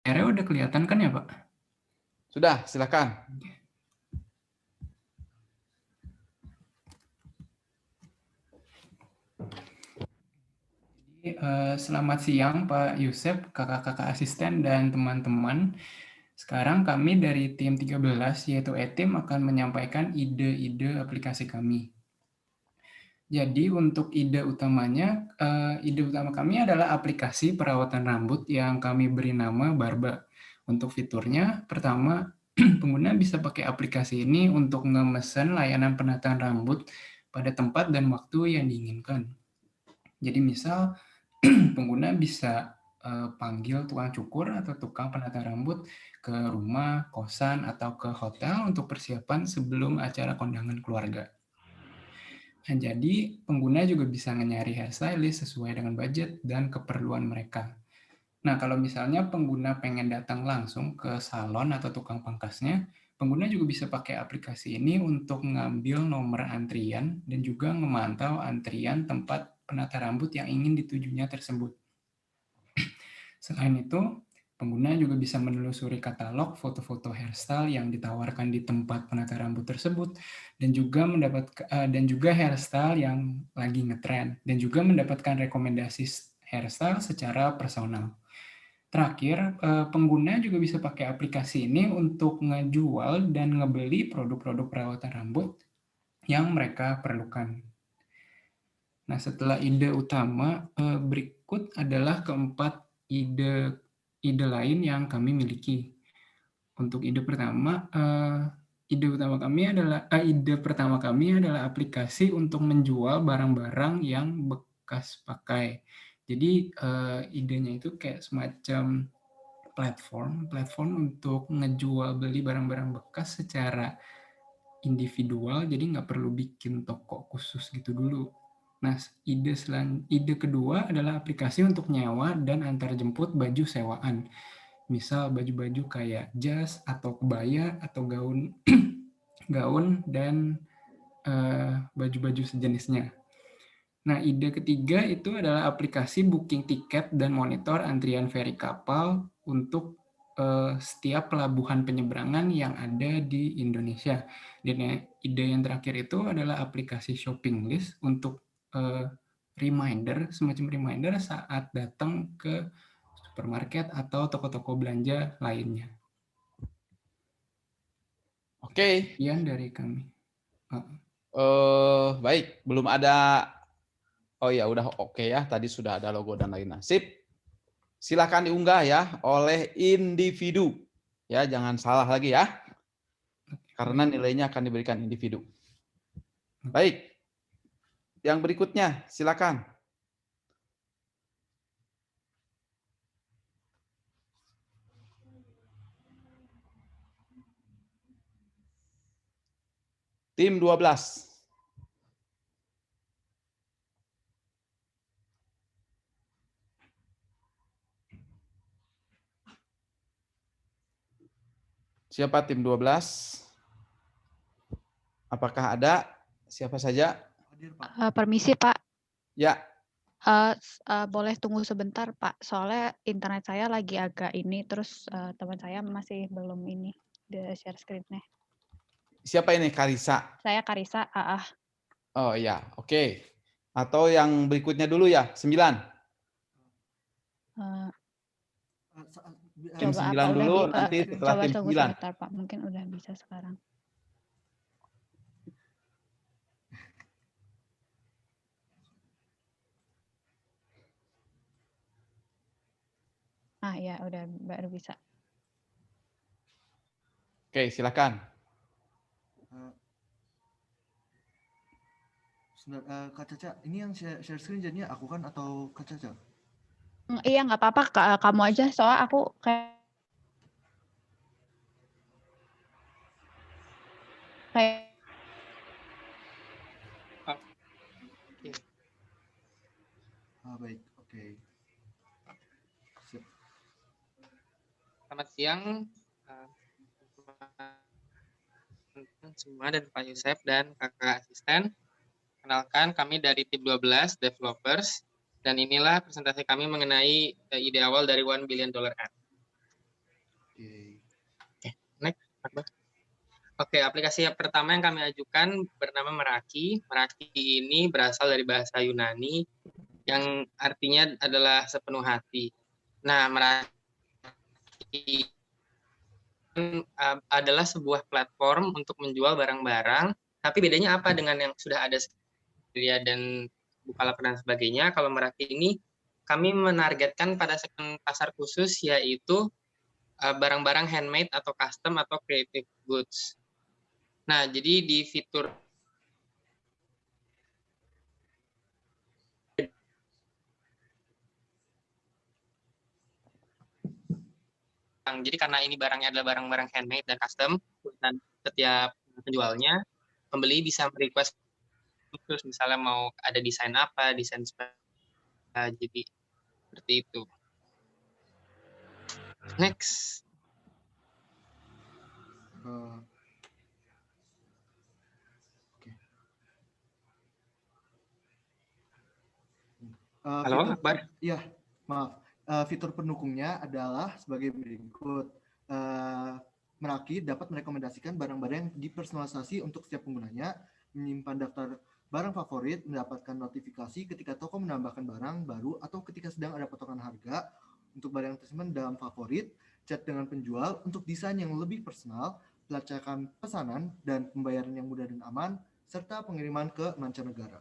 layarnya udah kelihatan kan ya, Pak? Sudah, silakan. Selamat siang Pak Yusef, kakak-kakak asisten, dan teman-teman. Sekarang kami dari tim 13, yaitu E-Team, akan menyampaikan ide-ide aplikasi kami. Jadi untuk ide utama kami adalah aplikasi perawatan rambut yang kami beri nama Barba. Untuk fiturnya, pertama, pengguna bisa pakai aplikasi ini untuk memesan layanan penataan rambut pada tempat dan waktu yang diinginkan. Jadi misal, pengguna bisa panggil tukang cukur atau tukang penata rambut ke rumah, kosan, atau ke hotel untuk persiapan sebelum acara kondangan keluarga. Nah, jadi pengguna juga bisa nyari hairstylist sesuai dengan budget dan keperluan mereka. Nah, kalau misalnya pengguna pengen datang langsung ke salon atau tukang pangkasnya, pengguna juga bisa pakai aplikasi ini untuk ngambil nomor antrian dan juga memantau antrian tempat penata rambut yang ingin ditujunya tersebut. Selain itu, pengguna juga bisa menelusuri katalog foto-foto hairstyle yang ditawarkan di tempat penata rambut tersebut dan juga hairstyle yang lagi ngetren dan juga mendapatkan rekomendasi hairstyle secara personal. Terakhir, pengguna juga bisa pakai aplikasi ini untuk ngejual dan ngebeli produk-produk perawatan rambut yang mereka perlukan. Nah, setelah ide utama, berikut adalah keempat ide lain yang kami miliki. Untuk ide pertama kami adalah aplikasi untuk menjual barang-barang yang bekas pakai. Jadi idenya itu kayak semacam platform untuk ngejual beli barang-barang bekas secara individual, jadi nggak perlu bikin toko khusus gitu dulu. Nah, ide kedua adalah aplikasi untuk nyewa dan antar jemput baju sewaan. Misal baju-baju kayak jas atau kebaya atau gaun dan baju-baju sejenisnya. Nah, ide ketiga itu adalah aplikasi booking tiket dan monitor antrian feri kapal untuk setiap pelabuhan penyeberangan yang ada di Indonesia. Dan ide yang terakhir itu adalah aplikasi shopping list untuk semacam reminder saat datang ke supermarket atau toko-toko belanja lainnya. Oke. Sekian dari kami. Baik, belum ada. Oh ya, udah oke ya. Tadi sudah ada logo dan lain-lain. Sip. Silakan diunggah ya oleh individu. Ya, jangan salah lagi ya. Karena nilainya akan diberikan individu. Baik. Yang berikutnya, silakan. Tim 12. Siapa tim 12? Apakah ada? Siapa saja? Permisi, Pak. Ya. Boleh tunggu sebentar, Pak. Soalnya internet saya lagi agak ini, terus teman saya masih belum ini, the share screen-nya. Siapa ini? Karisa? Saya Karisa, Oh ya, oke. Atau yang berikutnya dulu ya, 9. Tim Coba 9 dulu, nanti setelah coba tim tunggu 9. sebentar, Pak. Mungkin udah bisa sekarang. Ya, udah baru bisa. Oke, silakan. Kak Caca, ini yang share screen jadinya aku kan atau Kak Caca? Iya, nggak apa-apa, kamu aja. Soalnya aku kayak Baik, oke. Selamat siang semua dan Pak Yusef dan kakak asisten. Kenalkan, kami dari tim 12 developers dan inilah presentasi kami mengenai ide awal dari $1 billion app. aplikasi yang pertama yang kami ajukan bernama Meraki. Meraki ini berasal dari bahasa Yunani yang artinya adalah sepenuh hati. Nah, Meraki adalah sebuah platform untuk menjual barang-barang, tapi bedanya apa dengan yang sudah ada sedia dan Bukalapak dan sebagainya? Kalau Meraki ini kami menargetkan pada segmen pasar khusus, yaitu barang-barang handmade atau custom atau creative goods. Nah, jadi di fitur jadi karena ini barangnya adalah barang-barang handmade dan custom, dan setiap penjualnya, pembeli bisa request khusus, misalnya mau ada desain apa, desain jadi seperti itu. Next. Halo, Akbar. Iya, maaf. Fitur pendukungnya adalah sebagai berikut. Meraki dapat merekomendasikan barang-barang yang dipersonalisasi untuk setiap penggunanya, menyimpan daftar barang favorit, mendapatkan notifikasi ketika toko menambahkan barang baru atau ketika sedang ada potongan harga untuk barang yang tersimpan dalam favorit, chat dengan penjual untuk desain yang lebih personal, pelacakan pesanan dan pembayaran yang mudah dan aman, serta pengiriman ke mancanegara.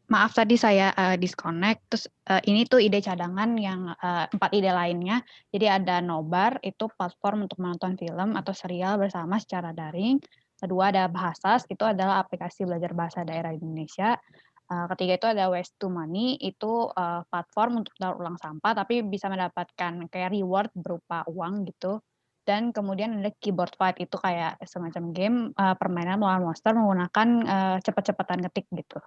Maaf tadi saya disconnect. Terus ini tuh ide cadangan yang 4 ide lainnya. Jadi ada Nobar, itu platform untuk menonton film atau serial bersama secara daring. Kedua ada Bahasas, itu adalah aplikasi belajar bahasa daerah Indonesia. Ketiga itu ada Waste to Money, itu platform untuk daur ulang sampah, tapi bisa mendapatkan kayak reward berupa uang gitu. Dan kemudian ada Keyboard Fight, itu kayak semacam game permainan melawan monster menggunakan cepet-cepetan ngetik gitu.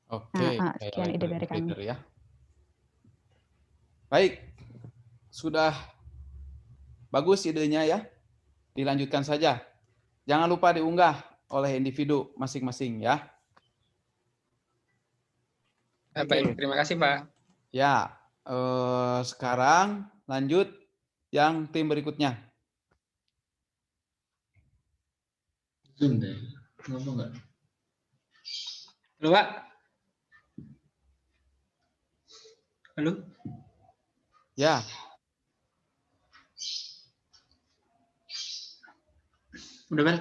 Oke, Sekian ide dari kami. ya. Baik, sudah bagus idenya ya. Dilanjutkan saja. Jangan lupa diunggah oleh individu masing-masing ya. Baik, terima kasih Pak. Ya, sekarang lanjut yang tim berikutnya. Zoom deh, ngomong nggak? Halo Pak. Halo. Ya. Udah Bel.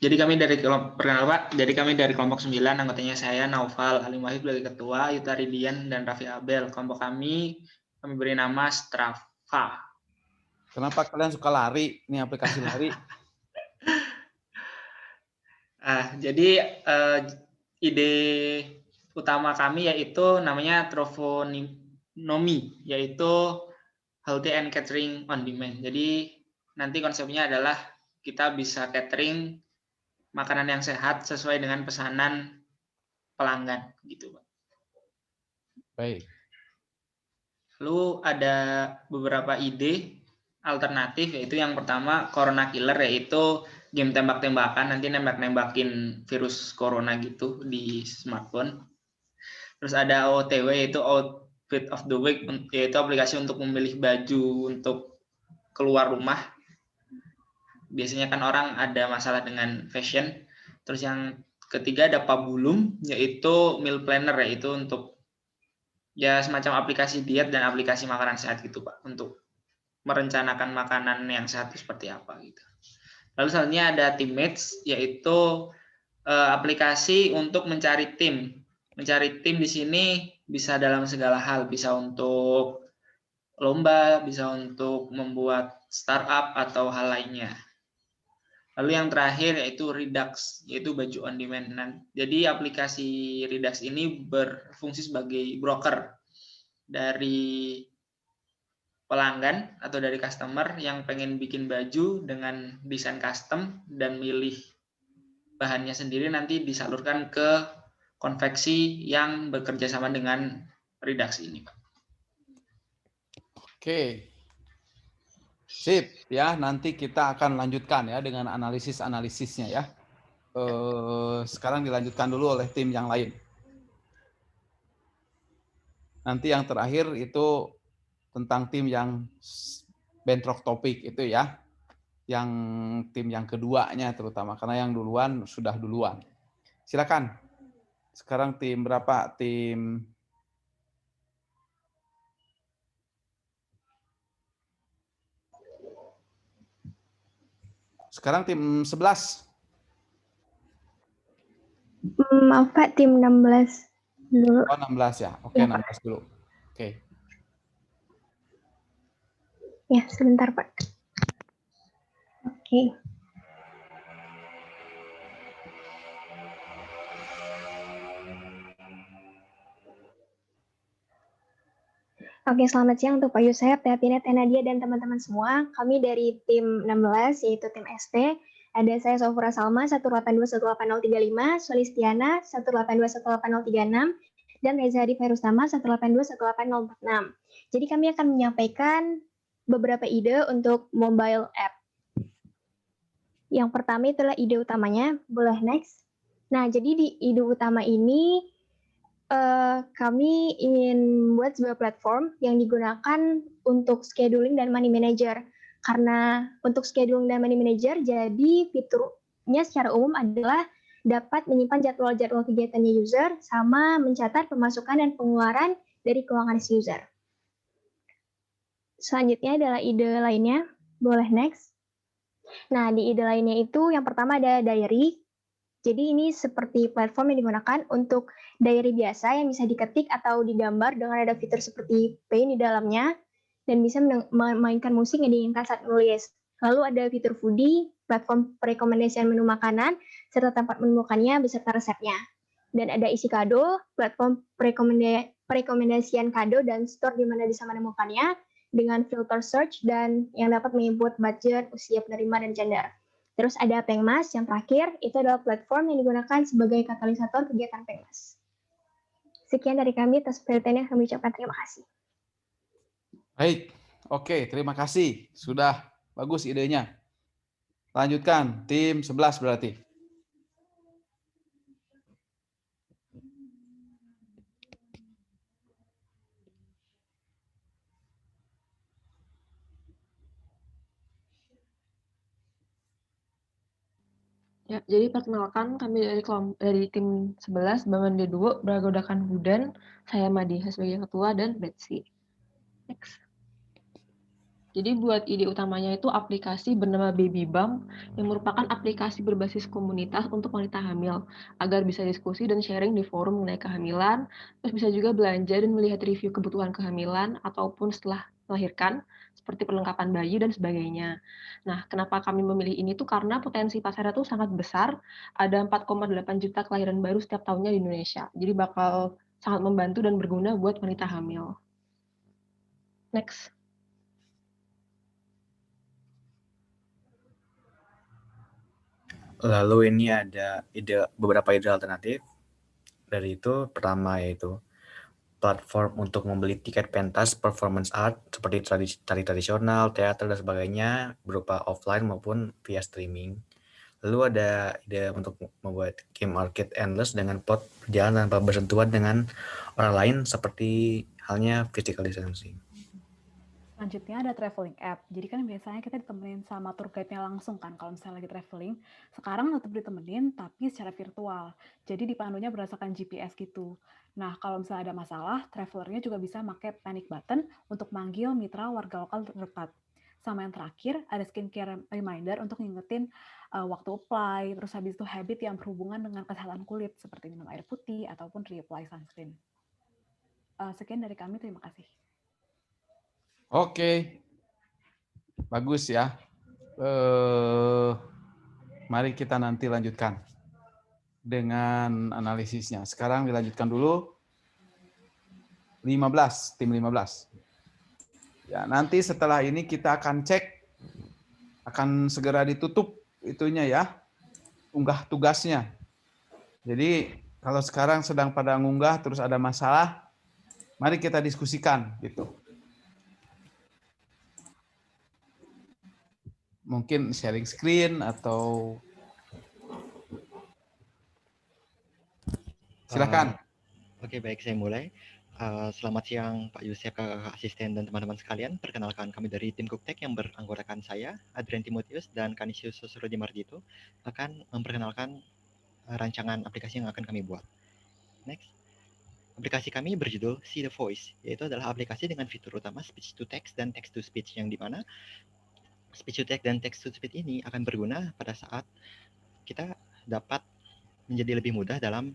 Jadi kami dari kelompok 9, anggotanya saya Naufal Halim Wahid sebagai ketua, Yuta Ridian dan Raffi Abel. Kelompok kami beri nama Strava. Kenapa kalian suka lari? Ini aplikasi lari. Jadi ide utama kami yaitu namanya Trovonomy, yaitu Healthy and Catering on Demand. Jadi nanti konsepnya adalah kita bisa catering makanan yang sehat sesuai dengan pesanan pelanggan gitu, Pak. Baik. Lalu ada beberapa ide alternatif, yaitu yang pertama Corona Killer, yaitu game tembak-tembakan, nanti nembak-nembakin virus corona gitu di smartphone. Terus ada OOTW, yaitu Outfit of the Week, yaitu aplikasi untuk memilih baju untuk keluar rumah. Biasanya kan orang ada masalah dengan fashion. Terus yang ketiga ada Pabulum, yaitu meal planner, yaitu untuk ya semacam aplikasi diet dan aplikasi makanan sehat gitu Pak, untuk merencanakan makanan yang sehat itu seperti apa gitu. Lalu selanjutnya ada Teammates, yaitu aplikasi untuk mencari tim. Mencari tim di sini bisa dalam segala hal, bisa untuk lomba, bisa untuk membuat startup atau hal lainnya. Lalu yang terakhir yaitu Redux, yaitu baju on demand. Nah, jadi aplikasi Redux ini berfungsi sebagai broker dari pelanggan atau dari customer yang pengen bikin baju dengan desain custom dan milih bahannya sendiri, nanti disalurkan ke konveksi yang bekerja sama dengan Redux ini, Pak. Oke. Sip, ya nanti kita akan lanjutkan ya dengan analisis-analisisnya ya. Sekarang dilanjutkan dulu oleh tim yang lain. Nanti yang terakhir itu tentang tim yang bentrok topik itu ya. Yang tim yang keduanya terutama, karena yang duluan sudah duluan. Silakan. Sekarang tim berapa? Sekarang tim 11. Maaf Pak, tim 16 dulu. Oh, 16 ya. Oke, Ya, 16 dulu. Oke. Ya, sebentar Pak. Oke. Oke, selamat siang untuk Pak Yusef, Teh Tinet, Teh Nadia, dan teman-teman semua. Kami dari tim 16, yaitu tim ST. Ada saya Sofura Salma, 182-18035, Solistiana, 182-18036, dan Reza Hadi Fairustama, 182-18046. Jadi kami akan menyampaikan beberapa ide untuk mobile app. Yang pertama itulah ide utamanya, boleh next. Nah, jadi di ide utama ini, kami ingin buat sebuah platform yang digunakan untuk scheduling dan money manager. Karena untuk scheduling dan money manager, jadi fiturnya secara umum adalah dapat menyimpan jadwal-jadwal kegiatannya user, sama mencatat pemasukan dan pengeluaran dari keuangan si user. Selanjutnya adalah ide lainnya, boleh next. Nah, di ide lainnya itu yang pertama ada diary. Jadi ini seperti platform yang digunakan untuk diary biasa yang bisa diketik atau digambar dengan ada fitur seperti Paint di dalamnya dan bisa memainkan musik yang diinginkan saat menulis. Lalu ada fitur foodie, platform perekomendasian menu makanan, serta tempat menemukannya beserta resepnya. Dan ada isi kado, platform perekomendasian kado dan store di mana bisa menemukannya dengan filter search dan yang dapat menginput budget, usia penerima, dan gender. Terus ada Pengmas yang terakhir, itu adalah platform yang digunakan sebagai katalisator kegiatan Pengmas. Sekian dari kami, atas perhatiannya kami ucapkan terima kasih. Baik, oke, terima kasih. Sudah bagus idenya. Lanjutkan, tim 11 berarti. Ya, jadi perkenalkan kami dari tim 11 Bangun D2 bergodakan Hudan, saya Madiha sebagai ketua dan Betsy. Next. Jadi buat ide utamanya itu aplikasi bernama Baby Bump yang merupakan aplikasi berbasis komunitas untuk wanita hamil agar bisa diskusi dan sharing di forum mengenai kehamilan, terus bisa juga belanja dan melihat review kebutuhan kehamilan ataupun setelah melahirkan seperti perlengkapan bayi dan sebagainya. Nah, kenapa kami memilih ini tuh karena potensi pasarnya tuh sangat besar, ada 4,8 juta kelahiran baru setiap tahunnya di Indonesia. Jadi bakal sangat membantu dan berguna buat wanita hamil. Next. Lalu ini ada beberapa ide alternatif. Dari itu pertama yaitu platform untuk membeli tiket pentas performance art seperti tari tradisional, teater dan sebagainya berupa offline maupun via streaming. Lalu ada ide untuk membuat game arcade endless dengan plot berjalan tanpa bersentuhan dengan orang lain seperti halnya physical distancing. Selanjutnya ada traveling app. Jadi kan biasanya kita ditemenin sama tour guide-nya langsung kan kalau misalnya lagi traveling. Sekarang tetap ditemenin tapi secara virtual. Jadi dipandunya berdasarkan GPS gitu. Nah, kalau misalnya ada masalah, travelernya juga bisa pakai panic button untuk manggil mitra warga lokal terdekat. Sama yang terakhir, ada skincare reminder untuk ngingetin waktu apply, terus habis itu habit yang berhubungan dengan kesehatan kulit, seperti minum air putih ataupun reapply sunscreen. Sekian dari kami, terima kasih. Oke, bagus ya. Mari kita nanti lanjutkan dengan analisisnya. Sekarang dilanjutkan dulu 15, tim 15. Ya, nanti setelah ini kita akan cek, akan segera ditutup itunya ya, unggah tugasnya. Jadi kalau sekarang sedang pada ngunggah terus ada masalah, mari kita diskusikan gitu. Mungkin sharing screen atau silakan. Oke, baik, saya mulai. Selamat siang Pak Yusef, kakak asisten dan teman-teman sekalian. Perkenalkan, kami dari tim Cooktek yang beranggotakan saya, Adrian Timotius dan Kanisius Susrodi Margito akan memperkenalkan rancangan aplikasi yang akan kami buat. Next. Aplikasi kami berjudul See the Voice, yaitu adalah aplikasi dengan fitur utama speech to text dan text to speech, yang dimana speech to text dan text to speech ini akan berguna pada saat kita dapat menjadi lebih mudah dalam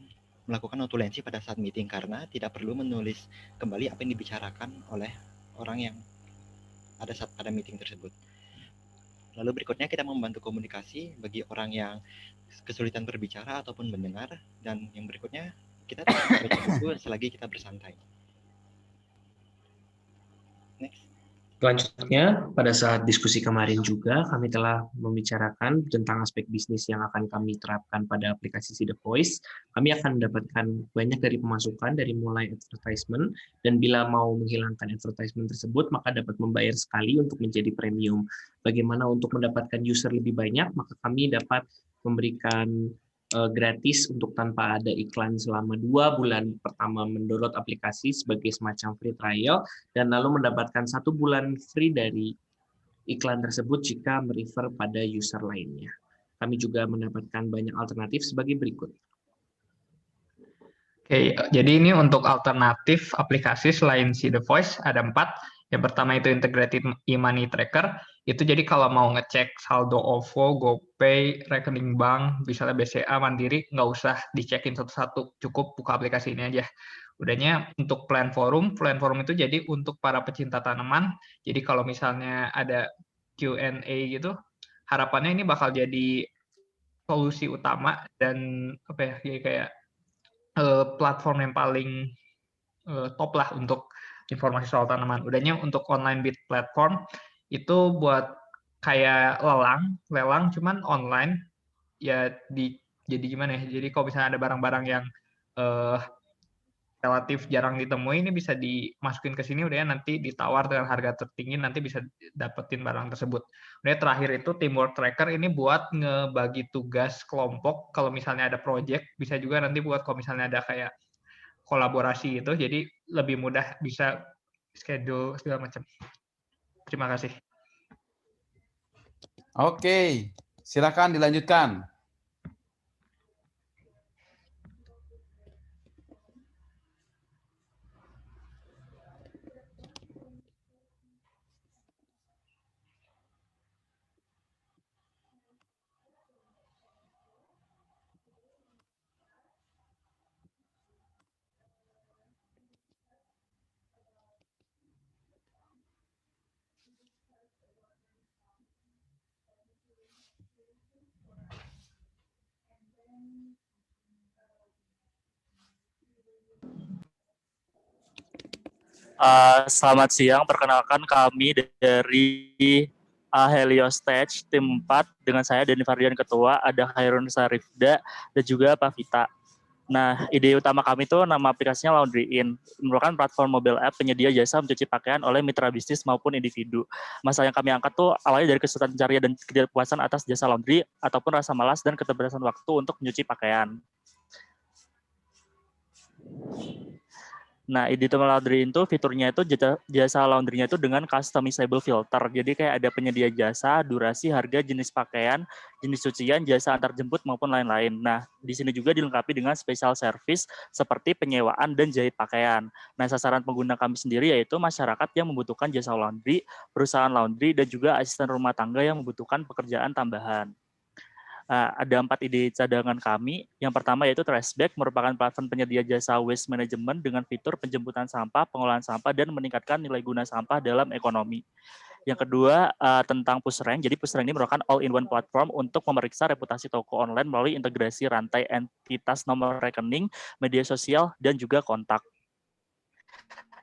melakukan notulensi pada saat meeting, karena tidak perlu menulis kembali apa yang dibicarakan oleh orang yang ada saat pada meeting tersebut. Lalu berikutnya kita membantu komunikasi bagi orang yang kesulitan berbicara ataupun mendengar, dan yang berikutnya kita tidak baca buku selagi kita bersantai. Next. Selanjutnya, pada saat diskusi kemarin juga kami telah membicarakan tentang aspek bisnis yang akan kami terapkan pada aplikasi See the Voice. Kami akan mendapatkan banyak dari pemasukan dari mulai advertisement, dan bila mau menghilangkan advertisement tersebut, maka dapat membayar sekali untuk menjadi premium. Bagaimana untuk mendapatkan user lebih banyak, maka kami dapat memberikan gratis untuk tanpa ada iklan selama 2 bulan pertama mendownload aplikasi sebagai semacam free trial, dan lalu mendapatkan 1 bulan free dari iklan tersebut jika merefer pada user lainnya. Kami juga mendapatkan banyak alternatif sebagai berikut. Oke, jadi ini untuk alternatif aplikasi selain See the Voice ada 4. Yang pertama itu integrated e-money tracker. Itu jadi kalau mau ngecek saldo OVO, GoPay, rekening bank, misalnya BCA, Mandiri, nggak usah dicekin satu-satu, cukup buka aplikasi ini aja. Udahnya untuk plan forum itu jadi untuk para pecinta tanaman. Jadi kalau misalnya ada Q&A gitu, harapannya ini bakal jadi solusi utama dan apa ya, kayak platform yang paling top lah untuk informasi soal tanaman. Udahnya untuk online bid platform itu buat kayak lelang cuman online ya. Jadi gimana ya? Jadi kalau misalnya ada barang-barang yang relatif jarang ditemui, ini bisa dimasukin ke sini, udah nanti ditawar dengan harga tertinggi, nanti bisa dapetin barang tersebut. Udah terakhir itu teamwork tracker, ini buat ngebagi tugas kelompok. Kalau misalnya ada project, bisa juga nanti buat kalau misalnya ada kayak kolaborasi itu, jadi lebih mudah bisa schedule segala macam. Terima kasih. Oke, silakan dilanjutkan. Selamat siang, perkenalkan kami dari Helios Stage, tim 4, dengan saya Dani Fardian Ketua, ada Hairun Sarifda, dan juga Pak Vita. Nah, ide utama kami itu nama aplikasinya Laundry In, merupakan platform mobile app penyedia jasa mencuci pakaian oleh mitra bisnis maupun individu. Masalah yang kami angkat tuh awalnya dari kesulitan pencarian dan ketidakpuasan atas jasa laundry, ataupun rasa malas dan keterbatasan waktu untuk mencuci pakaian. Nah, ide laundry itu fiturnya itu jasa laundrynya itu dengan customizable filter. Jadi kayak ada penyedia jasa, durasi, harga, jenis pakaian, jenis cucian, jasa antar jemput maupun lain-lain. Nah, di sini juga dilengkapi dengan special service seperti penyewaan dan jahit pakaian. Nah, sasaran pengguna kami sendiri yaitu masyarakat yang membutuhkan jasa laundry, perusahaan laundry, dan juga asisten rumah tangga yang membutuhkan pekerjaan tambahan. Ada 4 ide cadangan kami. Yang pertama yaitu Trashback, merupakan platform penyedia jasa waste management dengan fitur penjemputan sampah, pengolahan sampah, dan meningkatkan nilai guna sampah dalam ekonomi. Yang kedua tentang PushRank. Jadi PushRank ini merupakan all-in-one platform untuk memeriksa reputasi toko online melalui integrasi rantai entitas nomor rekening, media sosial, dan juga kontak.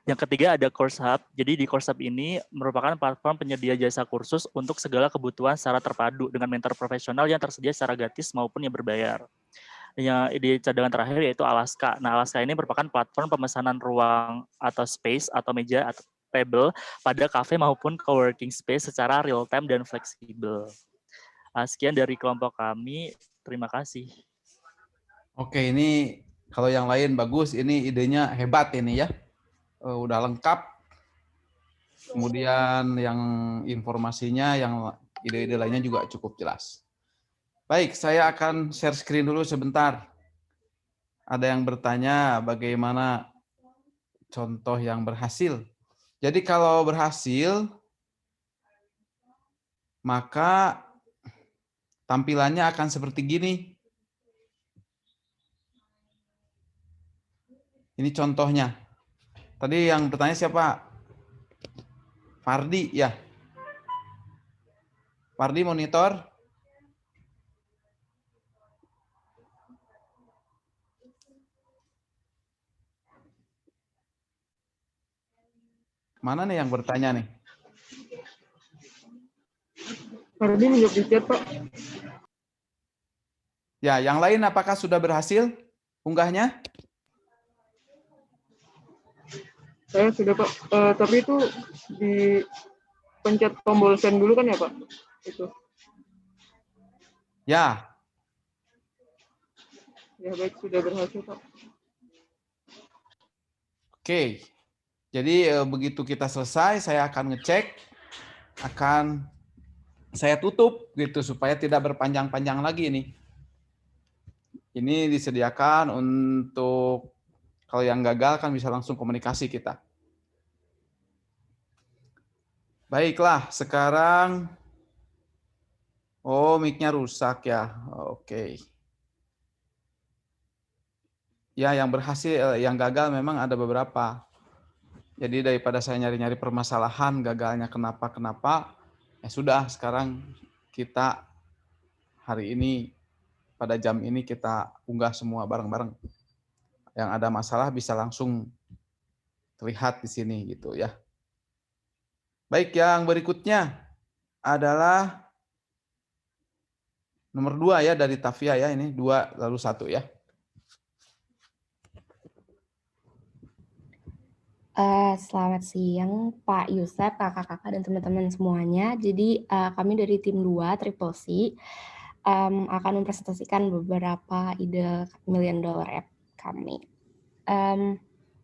Yang ketiga ada Course Hub. Jadi di Course Hub ini merupakan platform penyedia jasa kursus untuk segala kebutuhan secara terpadu dengan mentor profesional yang tersedia secara gratis maupun yang berbayar. Yang ide cadangan terakhir yaitu Alaska. Nah, Alaska ini merupakan platform pemesanan ruang atau space atau meja atau table pada kafe maupun coworking space secara real time dan fleksibel. Sekian dari kelompok kami. Terima kasih. Oke, ini kalau yang lain bagus, ini idenya hebat ini ya. udah lengkap. Kemudian yang informasinya, yang ide-ide lainnya juga cukup jelas. Baik, saya akan share screen dulu sebentar. Ada yang bertanya bagaimana contoh yang berhasil. Jadi kalau berhasil, maka tampilannya akan seperti gini. Ini contohnya. Tadi yang bertanya siapa? Fardi, ya. Fardi monitor. Mana nih yang bertanya nih? Fardi menjawab di chat, Pak. Ya, yang lain apakah sudah berhasil unggahnya? Saya sudah, Pak. Tapi itu dipencet tombol send dulu kan ya, Pak? Itu. Ya. Ya, baik. Sudah berhasil, Pak. Oke. Jadi begitu kita selesai, saya akan ngecek, akan saya tutup gitu supaya tidak berpanjang-panjang lagi nih. Ini disediakan untuk kalau yang gagal kan bisa langsung komunikasi kita. Baiklah, sekarang mic-nya rusak ya. Oke. Ya, yang berhasil, yang gagal memang ada beberapa. Jadi daripada saya nyari-nyari permasalahan, gagalnya kenapa, ya sudah sekarang kita hari ini pada jam ini kita unggah semua bareng-bareng. Yang ada masalah bisa langsung terlihat di sini gitu ya. Baik, yang berikutnya adalah nomor 2 ya dari Tafia ya, ini 2 lalu 1 ya. Selamat siang Pak Yusef, kakak-kakak dan teman-teman semuanya. Jadi kami dari tim 2 Triple C akan mempresentasikan beberapa ide $1 million app kami.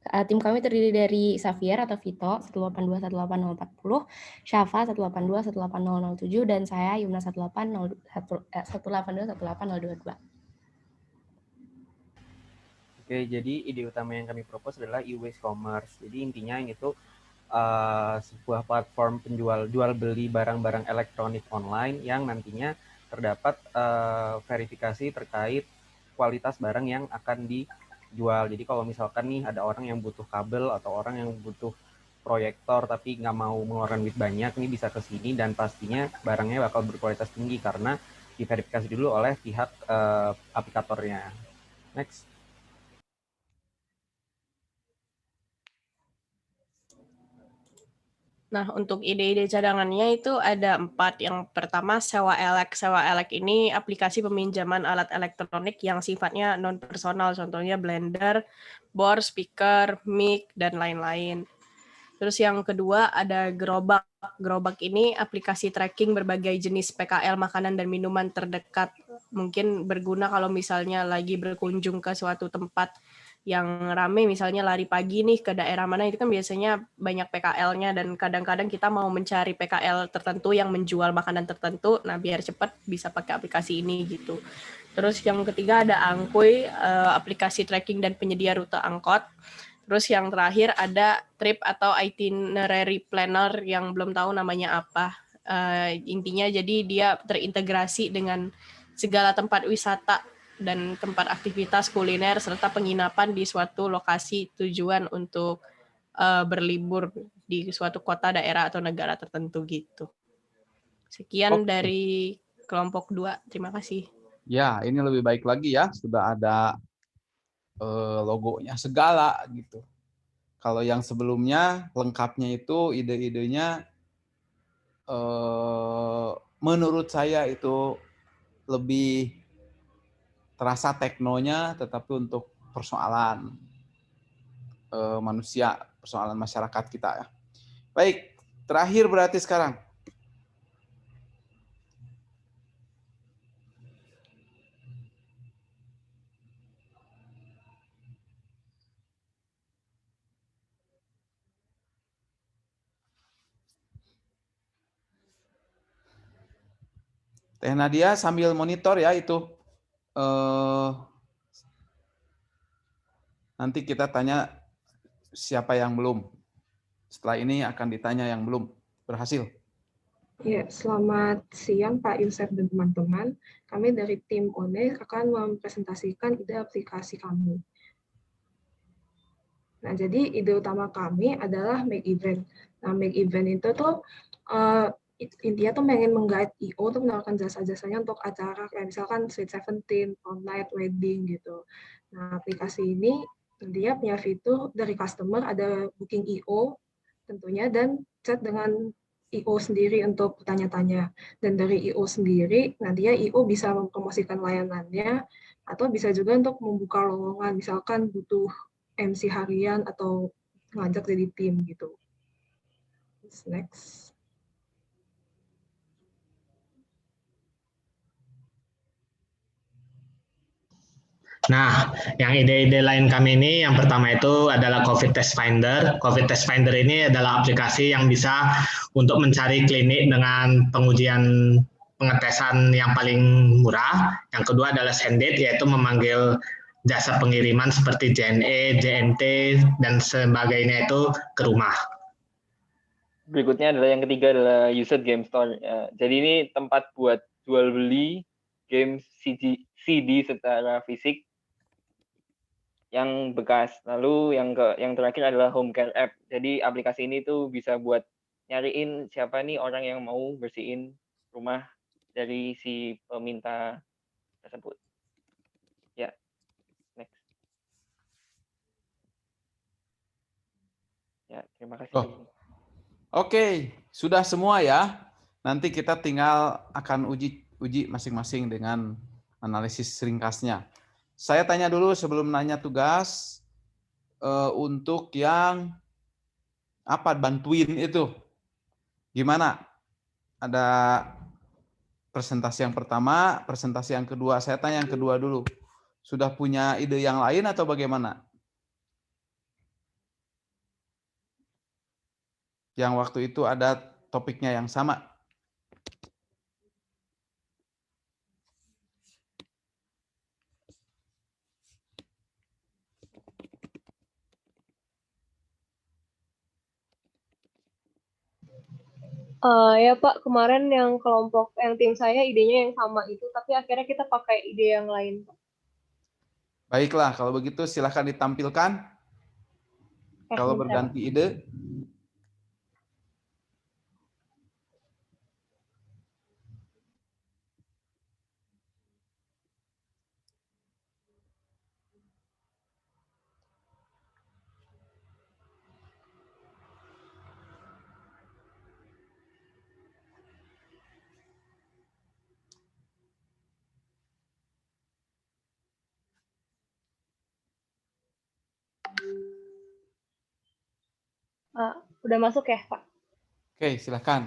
Tim kami terdiri dari Xavier atau Vito 182-18040, Syafa 182-18007, dan saya Yumna 182-18022. Oke, jadi ide utama yang kami propose adalah e-waste commerce. Jadi intinya itu sebuah platform jual beli barang-barang elektronik online yang nantinya terdapat verifikasi terkait kualitas barang yang akan dijual. Jadi kalau misalkan nih ada orang yang butuh kabel atau orang yang butuh proyektor tapi nggak mau mengeluarkan duit banyak, ini bisa ke sini dan pastinya barangnya bakal berkualitas tinggi karena diverifikasi dulu oleh pihak aplikatornya. Next. Nah, untuk ide-ide cadangannya itu ada 4. Yang pertama, sewa elek. Sewa elek ini aplikasi peminjaman alat elektronik yang sifatnya non-personal, contohnya blender, bor, speaker, mic, dan lain-lain. Terus yang kedua ada gerobak. Gerobak ini aplikasi tracking berbagai jenis PKL makanan dan minuman terdekat. Mungkin berguna kalau misalnya lagi berkunjung ke suatu tempat yang rame, misalnya lari pagi nih ke daerah mana, itu kan biasanya banyak PKL-nya dan kadang-kadang kita mau mencari PKL tertentu yang menjual makanan tertentu, nah biar cepat bisa pakai aplikasi ini gitu. Terus yang ketiga ada Angkuy, aplikasi tracking dan penyedia rute angkot. Terus yang terakhir ada Trip atau itinerary planner yang belum tahu namanya apa. Intinya jadi dia terintegrasi dengan segala tempat wisata dan tempat aktivitas kuliner serta penginapan di suatu lokasi tujuan untuk berlibur di suatu kota, daerah, atau negara tertentu gitu. Sekian dari kelompok 2. Terima kasih. Ya, ini lebih baik lagi ya, sudah ada logonya segala gitu. Kalau yang sebelumnya lengkapnya itu ide-idenya menurut saya itu lebih terasa teknonya, tetapi untuk persoalan manusia, persoalan masyarakat kita ya. Baik, terakhir berarti sekarang. Teh Nadia sambil monitor ya itu. Nanti kita tanya siapa yang belum. Setelah ini akan ditanya yang belum berhasil. Ya, selamat siang Pak Yusef dan teman-teman. Kami dari tim ONE akan mempresentasikan ide aplikasi kami. Nah, jadi ide utama kami adalah make event. Nah, make event itu tuh intinya tuh pengen meng-guide IO untuk menawarkan jasa-jasanya untuk acara kayak misalkan Sweet 17, Prom Night, Wedding gitu. Nah, aplikasi ini dia punya fitur dari customer, ada booking IO tentunya, dan chat dengan IO sendiri untuk tanya-tanya. Dan dari IO sendiri, nah dia IO bisa mempromosikan layanannya, atau bisa juga untuk membuka lowongan, misalkan butuh MC harian atau ngajak jadi tim gitu. Next. Nah, yang ide-ide lain kami ini, yang pertama itu adalah COVID Test Finder. COVID Test Finder ini adalah aplikasi yang bisa untuk mencari klinik dengan pengujian pengetesan yang paling murah. Yang kedua adalah Sendit, yaitu memanggil jasa pengiriman seperti JNE, JNT, dan sebagainya itu ke rumah. Berikutnya adalah yang ketiga adalah User Game Store. Jadi ini tempat buat jual beli game CD secara fisik yang bekas. Lalu yang terakhir adalah Home Care App. Jadi aplikasi ini tuh bisa buat nyariin siapa nih orang yang mau bersihin rumah dari si peminta tersebut. Ya, next. Ya, terima kasih. Oke, sudah semua ya. Nanti kita tinggal akan uji masing-masing dengan analisis ringkasnya. Saya tanya dulu sebelum nanya tugas, untuk yang apa bantuin itu, gimana? Ada presentasi yang pertama, presentasi yang kedua. Saya tanya yang kedua dulu. Sudah punya ide yang lain atau bagaimana? Yang waktu itu ada topiknya yang sama. Ya Pak, kemarin yang kelompok, yang tim saya idenya yang sama itu, tapi akhirnya kita pakai ide yang lain. Baiklah, kalau begitu silahkan ditampilkan. Kalau berganti ide. Udah masuk ya, Pak? Oke, silahkan.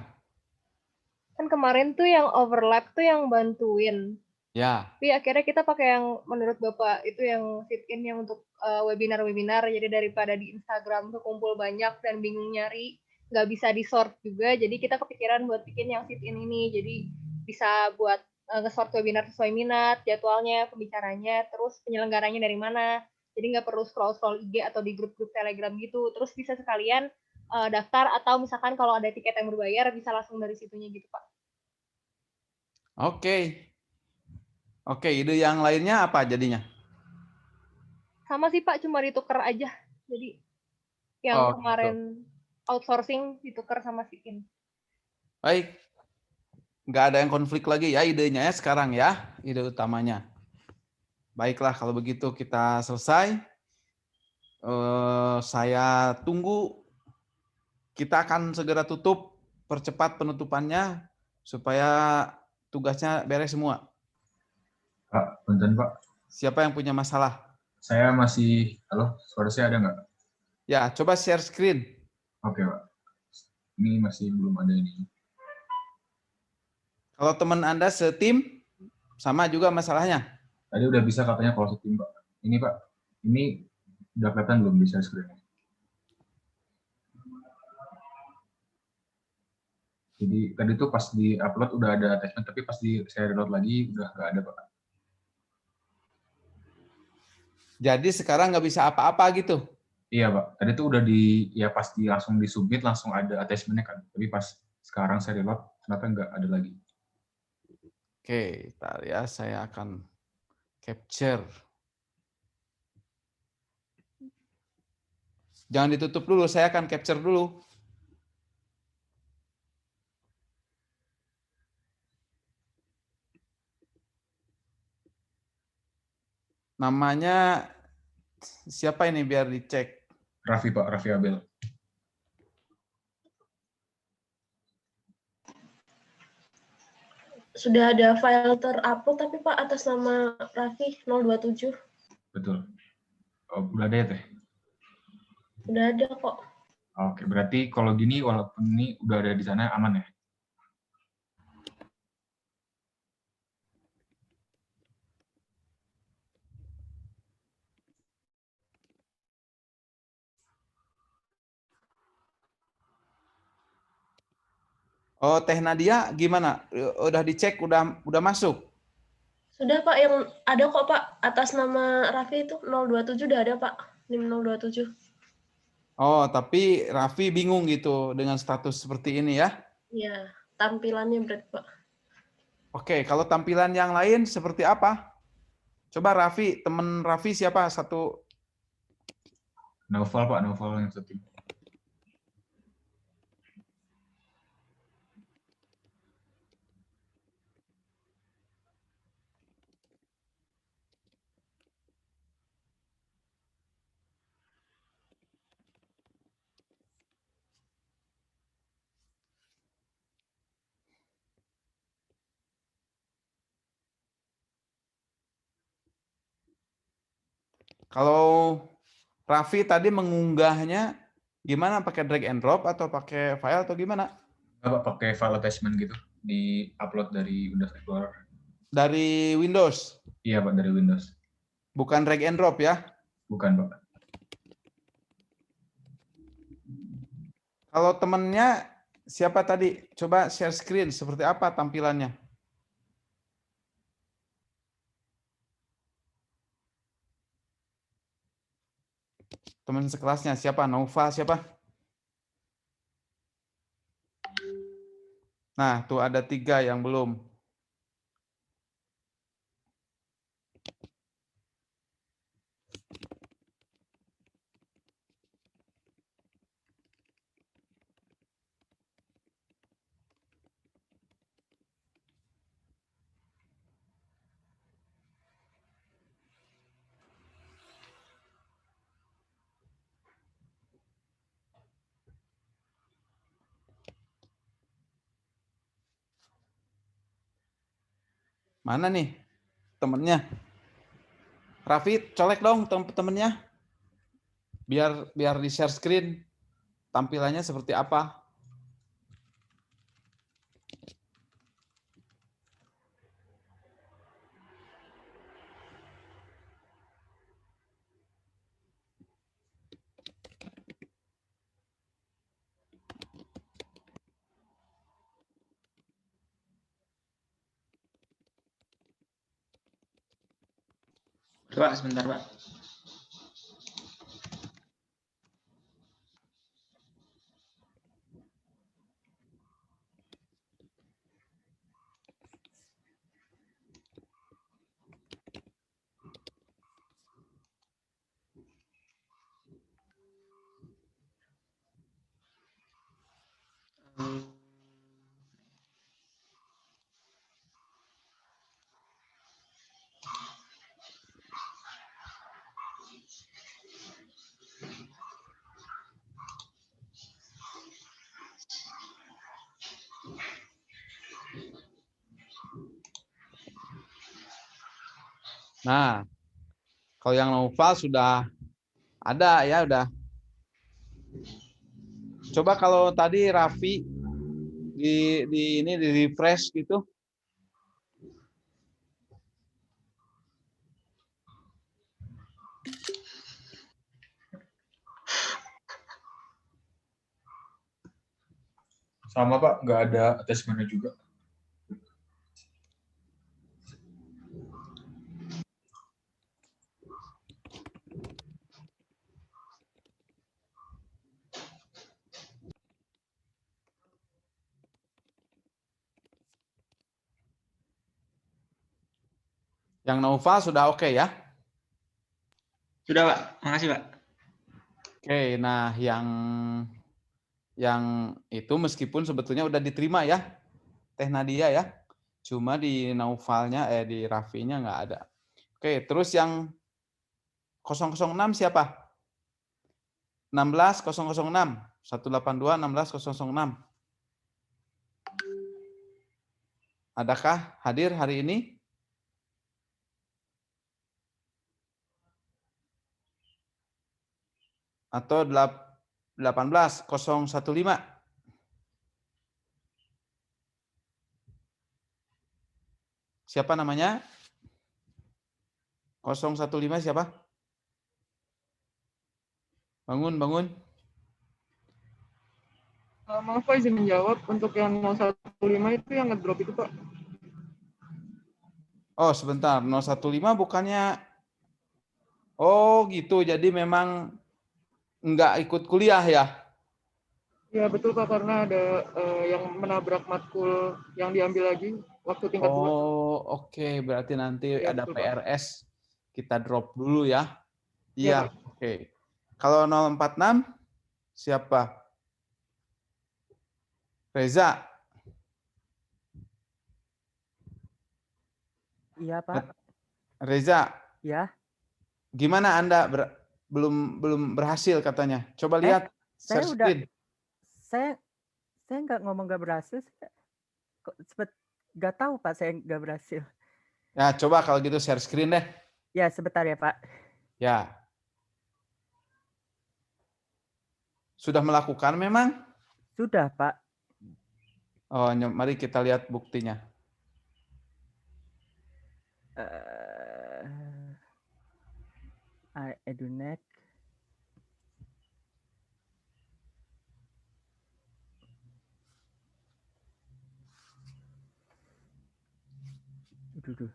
Kan kemarin tuh yang overlap tuh yang bantuin. Ya. Tapi akhirnya kita pakai yang menurut Bapak itu yang sit-in yang untuk webinar-webinar. Jadi daripada di Instagram tuh kumpul banyak dan bingung nyari, nggak bisa di-sort juga. Jadi kita kepikiran buat bikin yang sit-in ini. Jadi bisa buat nge-sort webinar sesuai minat, jadwalnya, pembicaranya, terus penyelenggaranya dari mana. Jadi nggak perlu scroll-scroll IG atau di grup-grup Telegram gitu. Terus bisa sekalian daftar atau misalkan kalau ada tiket yang berbayar bisa langsung dari situnya gitu Pak. Oke, ide yang lainnya apa jadinya? Sama sih Pak, cuma ditukar aja. Jadi yang kemarin outsourcing ditukar sama sit-in. Baik, nggak ada yang konflik lagi ya idenya ya sekarang ya, ide utamanya. Baiklah kalau begitu kita selesai. Saya tunggu. Kita akan segera tutup, percepat penutupannya supaya tugasnya beres semua. Pak, punten Pak. Siapa yang punya masalah? Saya masih, halo, suara saya ada nggak? Ya, coba share screen. Oke Pak, ini masih belum ada ini. Kalau teman Anda setim, sama juga masalahnya? Tadi udah bisa katanya kalau setim Pak. Ini Pak, ini udah kelihatan belum bisa screen? Jadi tadi tuh pas di upload udah ada attachment, tapi pas saya reload lagi udah nggak ada Pak. Jadi sekarang nggak bisa apa-apa gitu. Iya Pak, tadi tuh udah pas langsung di submit langsung ada attachmentnya kan. Tapi pas sekarang saya reload ternyata nggak ada lagi. Oke, bentar ya, saya akan capture. Jangan ditutup dulu, saya akan capture dulu. Namanya siapa ini biar dicek? Raffi Pak, Raffi Abel. Sudah ada file terupload tapi Pak atas nama Raffi 027. Betul. Oh, udah ada ya Teh? Udah ada kok. Oke, berarti kalau gini walaupun ini udah ada di sana aman ya? Oh, Teh Nadia gimana? Udah dicek, udah masuk? Sudah Pak, yang ada kok Pak atas nama Raffi itu 027 udah ada Pak. NIM 027. Oh, tapi Raffi bingung gitu dengan status seperti ini ya? Iya, tampilannya berarti Pak. Oke, kalau tampilan yang lain seperti apa? Coba Raffi, temen Raffi siapa? Satu. Novel Pak, Novel yang satu. Kalau Raffi tadi mengunggahnya gimana? Pakai drag and drop atau pakai file atau gimana? Enggak Pak, pakai file attachment gitu. Di-upload dari Windows Explorer. Dari Windows? Iya Pak, dari Windows. Bukan drag and drop ya? Bukan Pak. Kalau temennya siapa tadi? Coba share screen, seperti apa tampilannya? Teman sekelasnya siapa? Nova siapa? Nah, tuh ada 3 yang belum. Mana nih temennya? Raffi, colek dong temennya. Biar di share screen tampilannya seperti apa. Pak, sebentar Pak. Nah, kalau yang Nova sudah ada ya, udah. Coba kalau tadi Raffi di refresh gitu. Sama Pak, nggak ada attachment-nya juga. Yang Nova sudah oke ya? Sudah, Pak. Makasih, Pak. Oke, nah yang itu meskipun sebetulnya udah diterima ya, Teh Nadia ya. Cuma di Naufalnya, di Raffinya nggak ada. Oke, terus yang 006 siapa? 16006. 182 16006. Adakah hadir hari ini? Atau 18015? Siapa namanya? 015 siapa? Bangun, bangun. Maaf Pak, izin menjawab. Untuk yang 015 itu yang ngedrop itu Pak. Oh, sebentar. 015 bukannya... Oh, gitu. Jadi memang nggak ikut kuliah ya? Ya betul Pak, karena ada yang menabrak matkul yang diambil lagi waktu tingkat 2. Oh, oke. Berarti nanti Ya, ada betul, Pak. PRS. Kita drop dulu ya. Iya, Iya, oke. Kalau 046, siapa? Reza. Iya, Pak. Reza. Ya. Gimana Anda belum berhasil katanya? Coba lihat share screen. Saya nggak ngomong nggak berhasil. Nggak tahu Pak, saya nggak berhasil. Ya, coba kalau gitu share screen deh. Ya, sebentar ya Pak. Ya. Sudah melakukan memang? Sudah Pak. Oh, mari kita lihat buktinya. Edunet. Duh.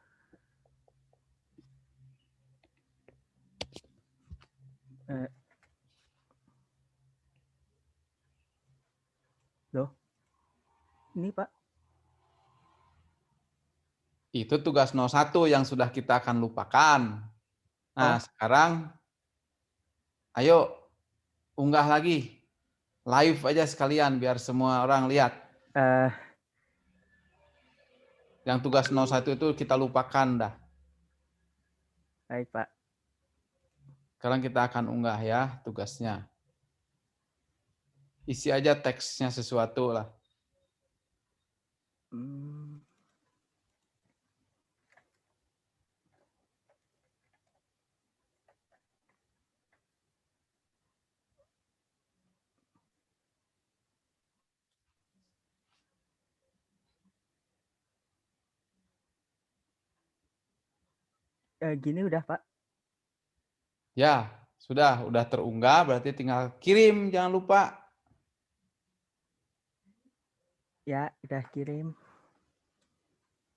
Loh. Ini Pak. Itu tugas 01 yang sudah kita akan lupakan. Nah, sekarang ayo unggah lagi. Live aja sekalian biar semua orang lihat. Yang tugas 01 itu kita lupakan dah. Baik, Pak. Sekarang kita akan unggah ya tugasnya. Isi aja teksnya sesuatu lah. Gini udah Pak. Ya, sudah terunggah berarti tinggal kirim jangan lupa. Ya, udah kirim.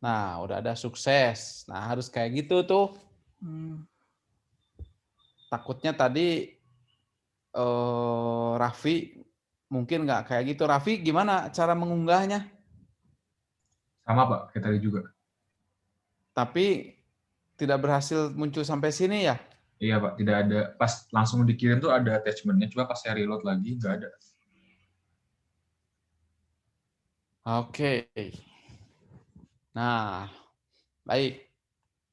Nah, udah ada sukses. Nah, harus kayak gitu tuh. Takutnya tadi Raffi mungkin nggak kayak gitu. Raffi gimana cara mengunggahnya? Sama Pak, kayak tadi juga. Tapi tidak berhasil muncul sampai sini ya? Iya Pak, tidak ada. Pas langsung dikirim tuh ada attachment-nya, coba pas saya reload lagi nggak ada. Oke. Nah, baik.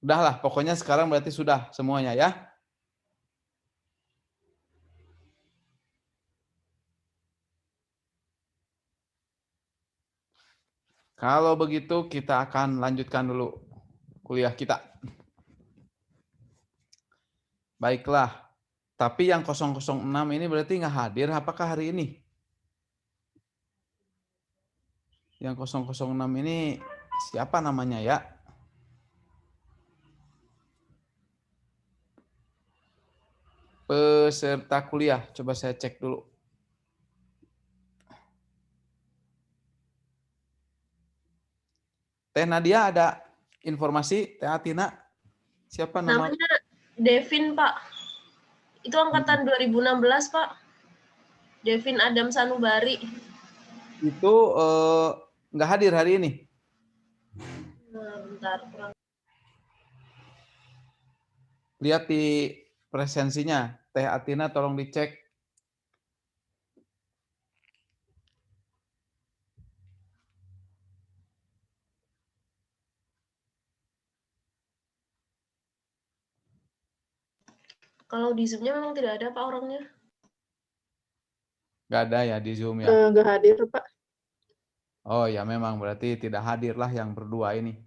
Udahlah, pokoknya sekarang berarti sudah semuanya ya. Kalau begitu kita akan lanjutkan dulu kuliah kita. Baiklah. Tapi yang 006 ini berarti nggak hadir apakah hari ini? Yang 006 ini siapa namanya ya? Peserta kuliah. Coba saya cek dulu. Teh Nadia ada informasi? Teh Atina? Siapa nama? Namanya Devin, Pak. Itu angkatan 2016, Pak. Devin Adam Sanubari. Itu nggak hadir hari ini. Nah, bentar. Kurang. Lihat di presensinya. Teh Atina tolong dicek. Kalau di Zoom-nya memang tidak ada, Pak, orangnya. Nggak ada ya di Zoom ya? Nggak hadir, Pak. Oh ya memang berarti tidak hadirlah yang berdua ini.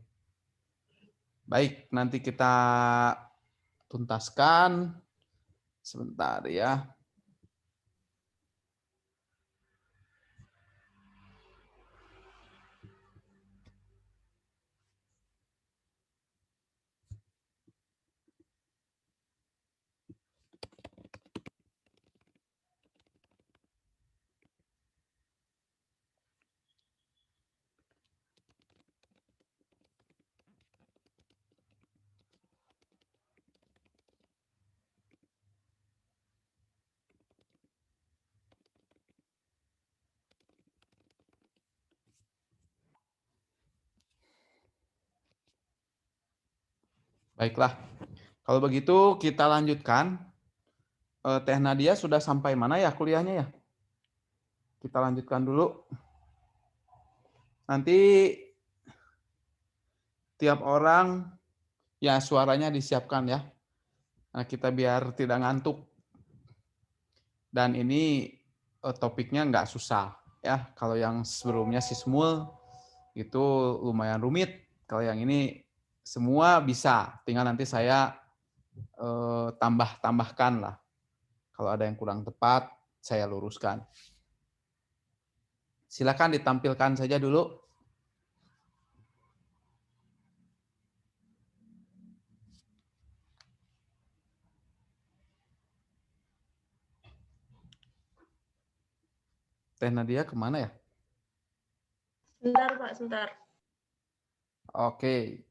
Baik, nanti kita tuntaskan. Sebentar ya. Baiklah. Kalau begitu kita lanjutkan. Teh Nadia sudah sampai mana ya kuliahnya ya? Kita lanjutkan dulu. Nanti tiap orang ya suaranya disiapkan ya. Nah, kita biar tidak ngantuk. Dan ini topiknya nggak susah ya. Kalau yang sebelumnya Sismul itu lumayan rumit. Kalau yang ini semua bisa. Tinggal nanti saya tambahkan lah. Kalau ada yang kurang tepat, saya luruskan. Silakan ditampilkan saja dulu. Teh Nadia kemana ya? Sebentar, Pak, sebentar. Oke.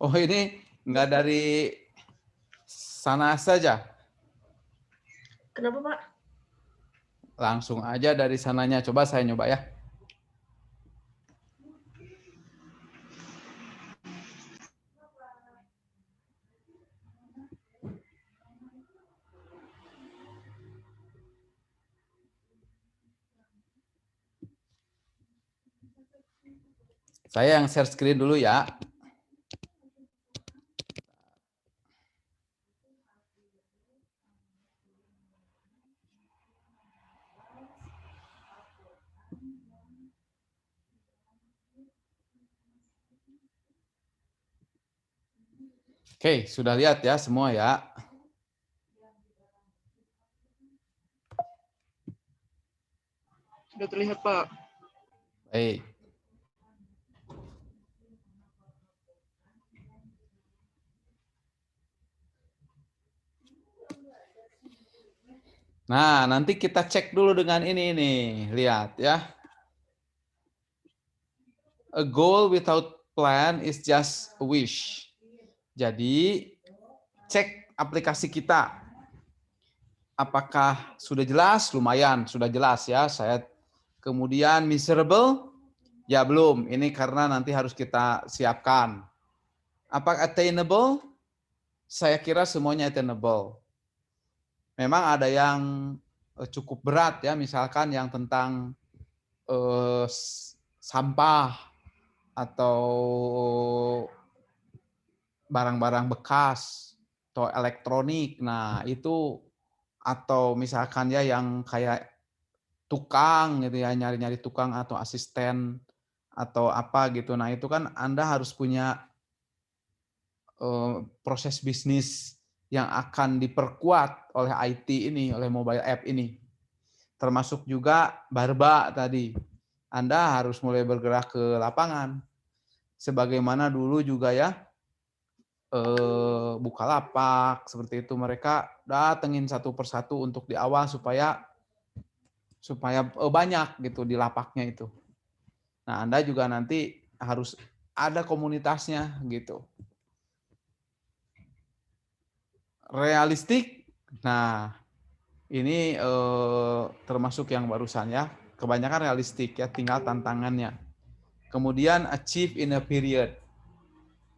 Oh ini nggak dari sana saja? Kenapa, Pak? Langsung aja dari sananya. Coba saya nyoba ya. Saya yang share screen dulu ya. Oke, sudah lihat ya semua ya. Sudah terlihat, Pak. Baik. Nah, nanti kita cek dulu dengan ini nih. Lihat ya. A goal without plan is just a wish. Jadi, cek aplikasi kita. Apakah sudah jelas? Lumayan, sudah jelas ya. Saya kemudian miserable? Ya belum. Ini karena nanti harus kita siapkan. Apakah attainable? Saya kira semuanya attainable. Memang ada yang cukup berat ya, misalkan yang tentang sampah atau barang-barang bekas atau elektronik. Nah, itu atau misalkan ya yang kayak tukang gitu ya, nyari-nyari tukang atau asisten atau apa gitu. Nah, itu kan Anda harus punya proses bisnis yang akan diperkuat oleh IT ini, oleh mobile app ini. Termasuk juga Barba tadi. Anda harus mulai bergerak ke lapangan. Sebagaimana dulu juga ya, Bukalapak seperti itu, mereka datengin satu persatu untuk di awal supaya banyak gitu di lapaknya itu. Nah, Anda juga nanti harus ada komunitasnya gitu. Realistik. Nah, ini termasuk yang barusan ya. Kebanyakan realistik ya, tinggal tantangannya. Kemudian achieve in a period.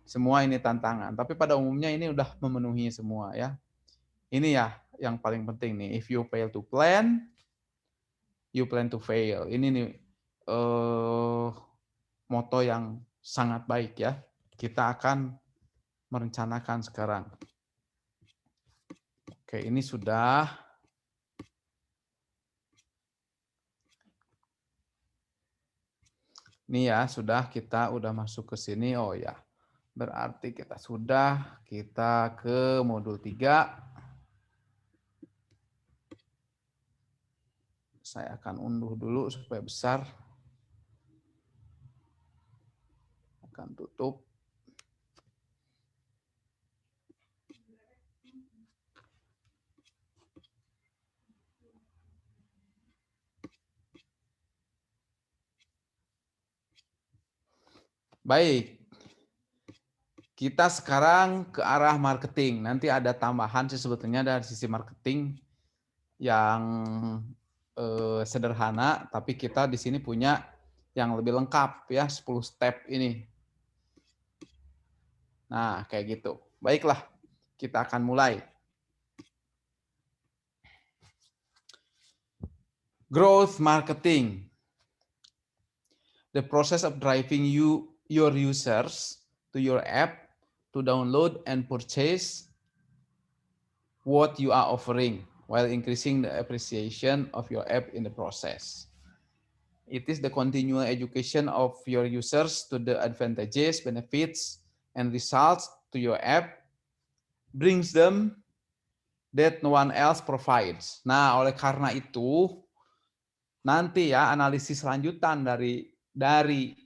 Semua ini tantangan, tapi pada umumnya ini udah memenuhi semua ya. Ini ya yang paling penting nih. If you fail to plan, you plan to fail. Ini nih moto yang sangat baik ya. Kita akan merencanakan sekarang. Oke, ini sudah. Ini ya, kita udah masuk ke sini. Oh ya, berarti kita ke modul 3. Saya akan unduh dulu supaya besar. Akan tutup. Baik, kita sekarang ke arah marketing. Nanti ada tambahan sih sebetulnya dari sisi marketing yang sederhana, tapi kita di sini punya yang lebih lengkap ya, 10 step ini. Nah, kayak gitu. Baiklah, kita akan mulai. Growth marketing. The process of driving your users to your app to download and purchase what you are offering while increasing the appreciation of your app in the process. It is the continual education of your users to the advantages, benefits, and results to your app brings them that no one else provides. Nah, oleh karena itu nanti ya analisis lanjutan dari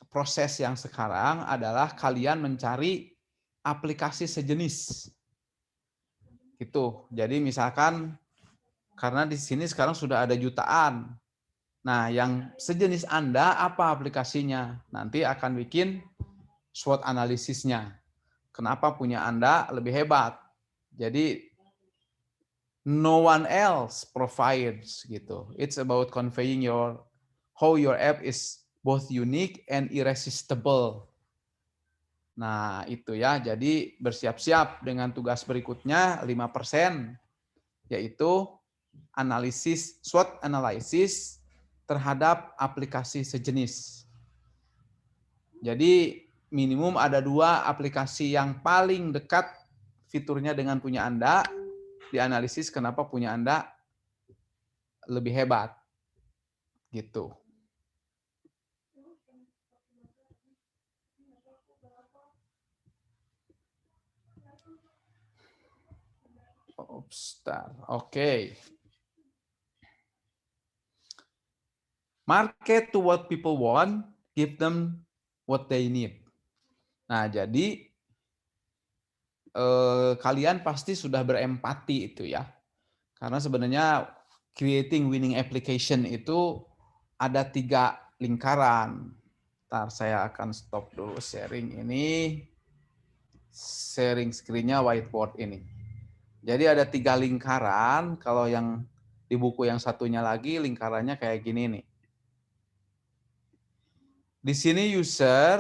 proses yang sekarang adalah kalian mencari aplikasi sejenis. Gitu. Jadi misalkan karena di sini sekarang sudah ada jutaan. Nah, yang sejenis Anda apa aplikasinya? Nanti akan bikin SWOT analisisnya. Kenapa punya Anda lebih hebat? Jadi no one else provides gitu. It's about conveying how your app is both unique and irresistible. Nah, itu ya. Jadi bersiap-siap dengan tugas berikutnya 5%, yaitu analisis SWOT analisis terhadap aplikasi sejenis. Jadi minimum ada 2 aplikasi yang paling dekat fiturnya dengan punya Anda, dianalisis kenapa punya Anda lebih hebat. Gitu. Oke. Market to what people want, give them what they need. Nah, jadi kalian pasti sudah berempati itu ya. Karena sebenarnya creating winning application itu ada 3 lingkaran. Ntar saya akan stop dulu sharing ini. Sharing screen-nya whiteboard ini. Jadi ada 3 lingkaran. Kalau yang di buku yang satunya lagi lingkarannya kayak gini nih. Di sini user,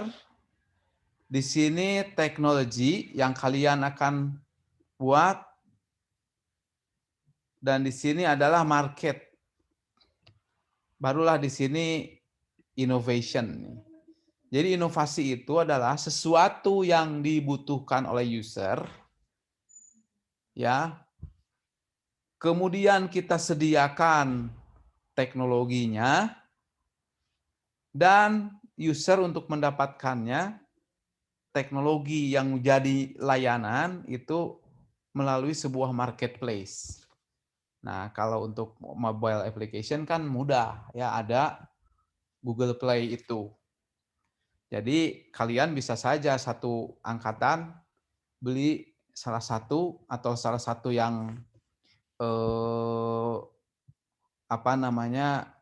di sini teknologi yang kalian akan buat, dan di sini adalah market. Barulah di sini innovation. Jadi inovasi itu adalah sesuatu yang dibutuhkan oleh user, ya. Kemudian kita sediakan teknologinya dan user untuk mendapatkannya, teknologi yang menjadi layanan itu melalui sebuah marketplace. Nah, kalau untuk mobile application kan mudah, ya ada Google Play itu. Jadi kalian bisa saja satu angkatan beli salah satu atau salah satu yang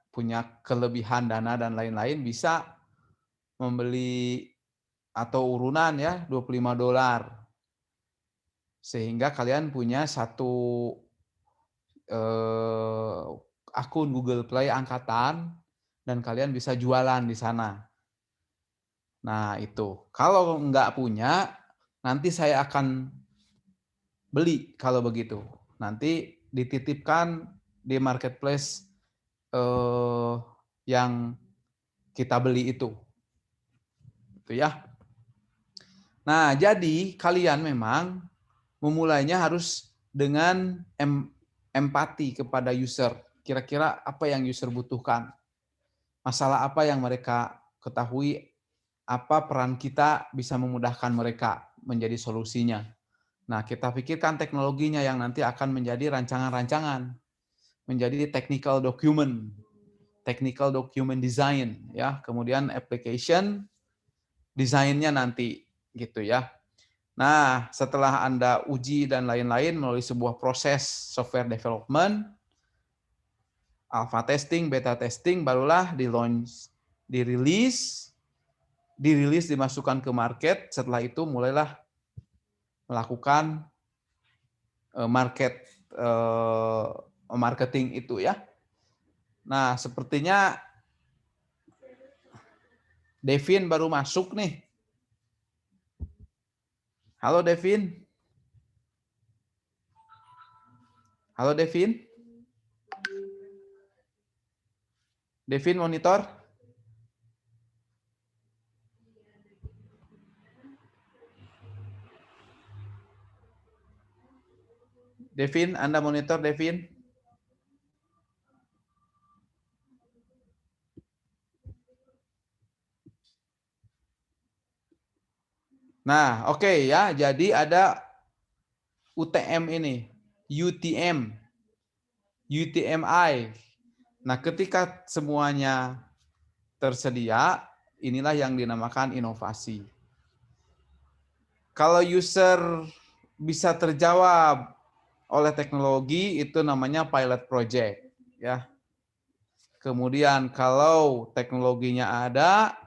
punya kelebihan dana dan lain-lain bisa membeli atau urunan ya $25. Sehingga kalian punya satu akun Google Play angkatan dan kalian bisa jualan di sana. Nah, itu. Kalau nggak punya, nanti saya akan beli kalau begitu. Nanti dititipkan di marketplace yang kita beli itu. Itu ya. Nah, jadi kalian memang memulainya harus dengan empati kepada user. Kira-kira apa yang user butuhkan? Masalah apa yang mereka ketahui? Apa peran kita bisa memudahkan mereka menjadi solusinya? Nah, kita pikirkan teknologinya yang nanti akan menjadi rancangan-rancangan, menjadi technical document design, ya. Kemudian application desainnya nanti, gitu ya. Nah, setelah Anda uji dan lain-lain melalui sebuah proses software development, alpha testing, beta testing, barulah di launch, dirilis, dimasukkan ke market. Setelah itu mulailah melakukan marketing itu ya. Nah, sepertinya Devin baru masuk nih. Halo Devin. Halo Devin. Devin monitor. Devin, Anda monitor Devin. Nah, oke ya. Jadi ada UTM ini, UTMI. Nah, ketika semuanya tersedia, inilah yang dinamakan inovasi. Kalau user bisa terjawab oleh teknologi, itu namanya pilot project, ya. Kemudian kalau teknologinya ada,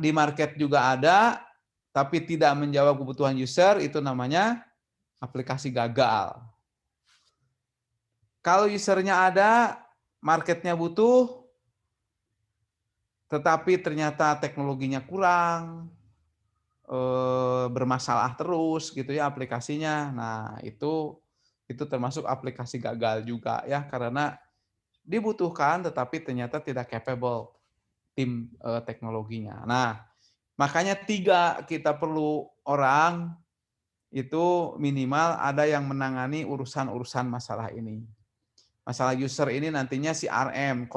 di market juga ada, tapi tidak menjawab kebutuhan user, itu namanya aplikasi gagal. Kalau usernya ada, marketnya butuh, tetapi ternyata teknologinya kurang, bermasalah terus gitu ya aplikasinya. Nah, itu termasuk aplikasi gagal juga ya, karena dibutuhkan tetapi ternyata tidak capable tim teknologinya. Nah, makanya 3 kita perlu orang itu minimal ada yang menangani urusan-urusan masalah ini. Masalah user ini nantinya CRM,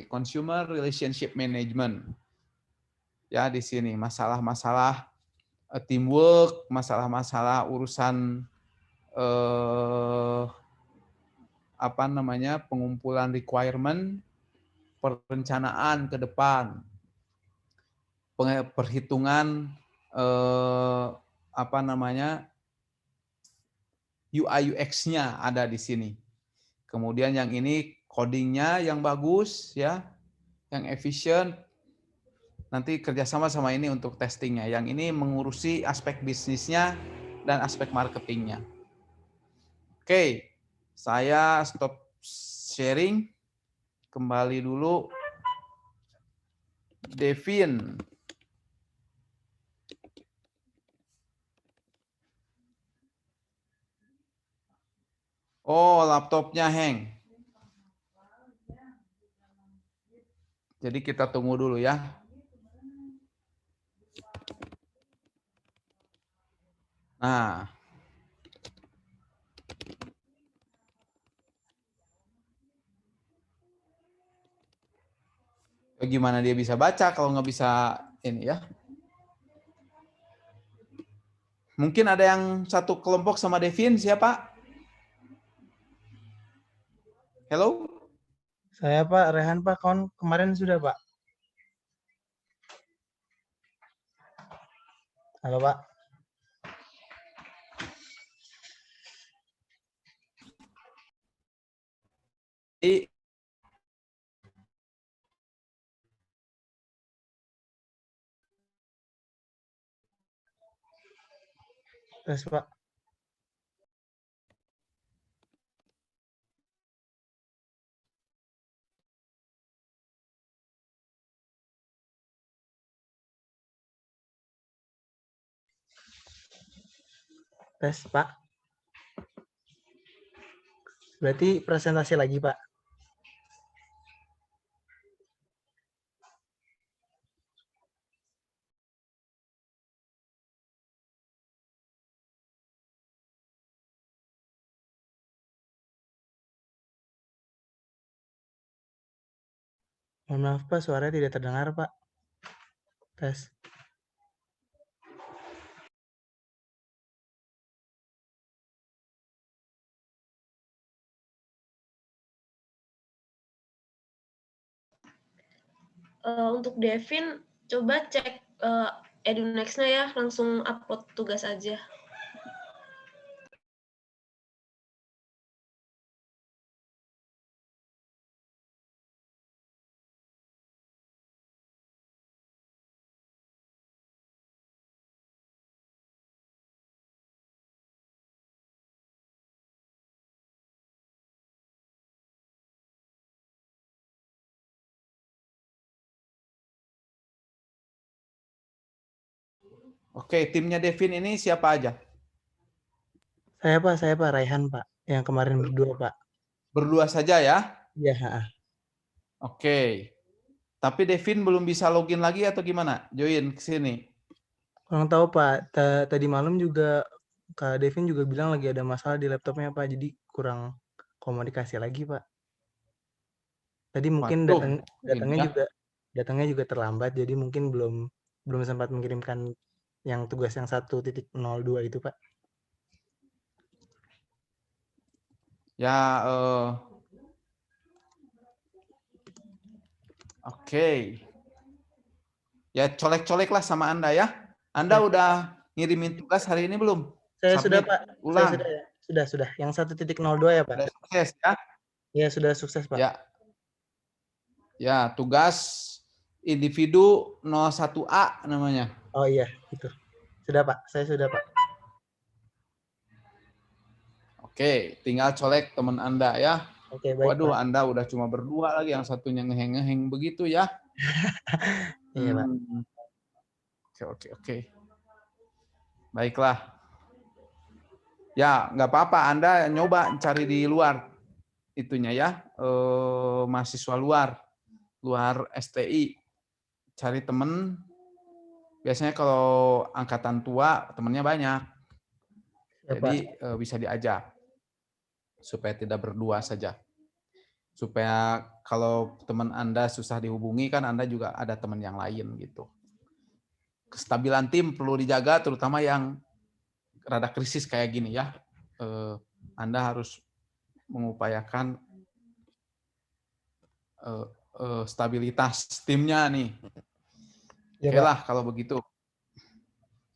Consumer Relationship Management. Ya, di sini masalah-masalah teamwork, masalah-masalah urusan pengumpulan requirement, perencanaan ke depan, perhitungan UI UX-nya ada di sini. Kemudian yang ini codingnya yang bagus ya, yang efisien. Nanti kerjasama sama ini untuk testingnya. Yang ini mengurusi aspek bisnisnya dan aspek marketingnya. Oke, saya stop sharing. Kembali dulu. Devin. Oh, laptopnya hang. Jadi kita tunggu dulu ya. Nah, gimana dia bisa baca kalau nggak bisa ini ya? Mungkin ada yang satu kelompok sama Devin, siapa? Hello? Saya Pak, Rehan Pak, kemarin sudah Pak. Halo Pak. Tes Pak. Tes Pak. Berarti presentasi lagi Pak. Mohon maaf Pak, suaranya tidak terdengar Pak. Tes. Untuk Devin, coba cek EduNext-nya ya, langsung upload tugas aja. Oke, timnya Devin ini siapa aja? Saya Pak, Raihan Pak. Yang kemarin berdua Pak. Berdua saja ya? Iya. Oke. Tapi Devin belum bisa login lagi atau gimana? Join ke sini. Kurang tahu Pak, tadi malam juga Kak Devin juga bilang lagi ada masalah di laptopnya Pak, jadi kurang komunikasi lagi Pak. Tadi mungkin datangnya juga terlambat, jadi mungkin belum sempat mengirimkan yang tugas yang 1.02 itu Pak. Ya, oke. Ya colek-colek lah sama Anda ya. Anda udah ngirimin tugas hari ini belum? Saya sudah Submit, Pak. ulang. Saya sudah. Yang 1.02 ya Pak. Sudah sukses ya? Ya sudah sukses Pak. Ya, tugas individu 01A namanya. Oh iya, itu. Sudah Pak, saya sudah Pak. Oke, tinggal colek teman Anda ya. Oke, baik Waduh, Pak. Anda udah cuma berdua lagi, yang satunya ngeheng-ngeheng begitu ya. Iya Pak. Oke. Baiklah. Ya, nggak apa-apa. Anda nyoba cari di luar itunya ya, mahasiswa luar STI. Cari temen. Biasanya kalau angkatan tua, temennya banyak. Jadi bisa diajak. Supaya tidak berdua saja. Supaya kalau teman Anda susah dihubungi, kan Anda juga ada teman yang lain gitu. Kestabilan tim perlu dijaga, terutama yang rada krisis kayak gini ya. Anda harus mengupayakan stabilitas timnya nih. Oke lah kalau begitu.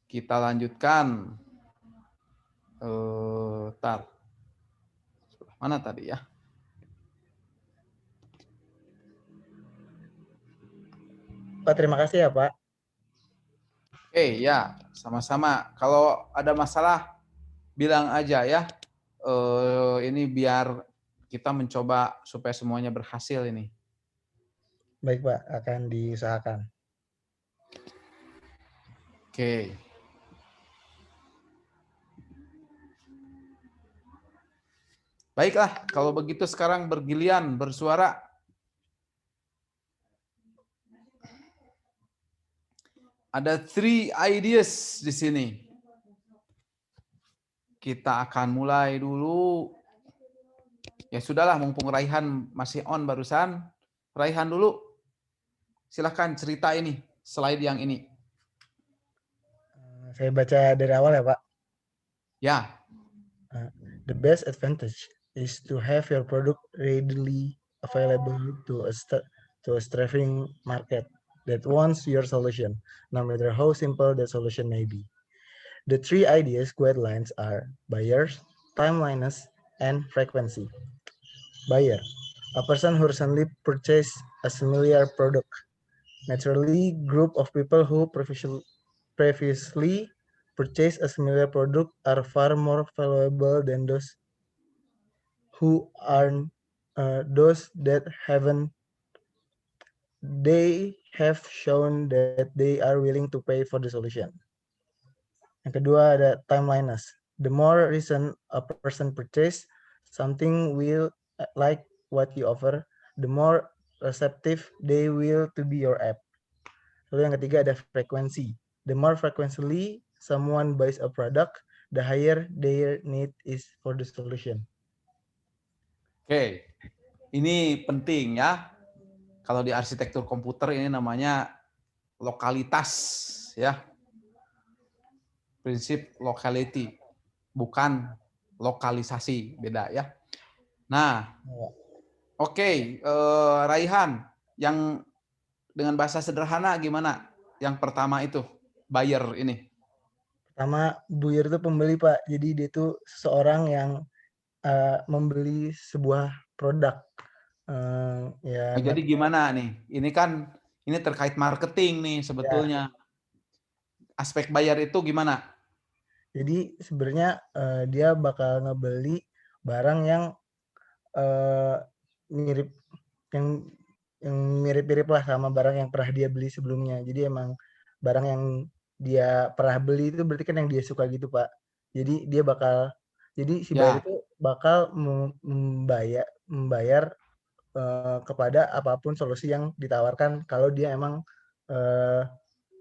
Kita lanjutkan. Mana tadi ya? Pak, terima kasih ya Pak. Oke, ya, sama-sama. Kalau ada masalah, bilang aja ya. Ini biar kita mencoba supaya semuanya berhasil ini. Baik Pak, akan diusahakan. Oke. Baiklah, kalau begitu sekarang bergiliran, bersuara. Ada 3 ideas di sini. Kita akan mulai dulu. Ya sudahlah, mumpung Raihan masih on barusan. Raihan dulu. Silahkan cerita ini, slide yang ini. Saya baca dari awal ya, Pak. Ya. The best advantage is to have your product readily available to a thriving market that wants your solution, no matter how simple the solution may be. The 3 ideas guidelines are buyers, timeliness, and frequency. Buyer, a person who recently purchased a similar product. Naturally, group of people who previously purchased a similar product are far more valuable than those who aren't, those that haven't. They have shown that they are willing to pay for the solution. Yang kedua ada timeliness. The more recent a person purchase something will like what you offer, the more receptive they will to be your app. Lalu yang ketiga ada frequency. The more frequently someone buys a product, the higher their need is for the solution. Oke, ini penting ya. Kalau di arsitektur komputer ini namanya lokalitas ya. Prinsip locality, bukan lokalisasi, beda ya. Nah, oke, Raihan, yang dengan bahasa sederhana gimana? Yang pertama itu, buyer ini. Pertama, buyer itu pembeli, Pak. Jadi dia itu seseorang yang membeli sebuah produk. Ya. Jadi gimana nih? Ini kan ini terkait marketing nih sebetulnya. Ya. Aspek buyer itu gimana? Jadi sebenarnya dia bakal ngebeli barang yang mirip, yang mirip-mirip lah sama barang yang pernah dia beli sebelumnya. Jadi emang barang yang dia pernah beli itu berarti kan yang dia suka gitu, Pak. Jadi dia bakal, jadi si buyer itu bakal membayar kepada apapun solusi yang ditawarkan kalau dia emang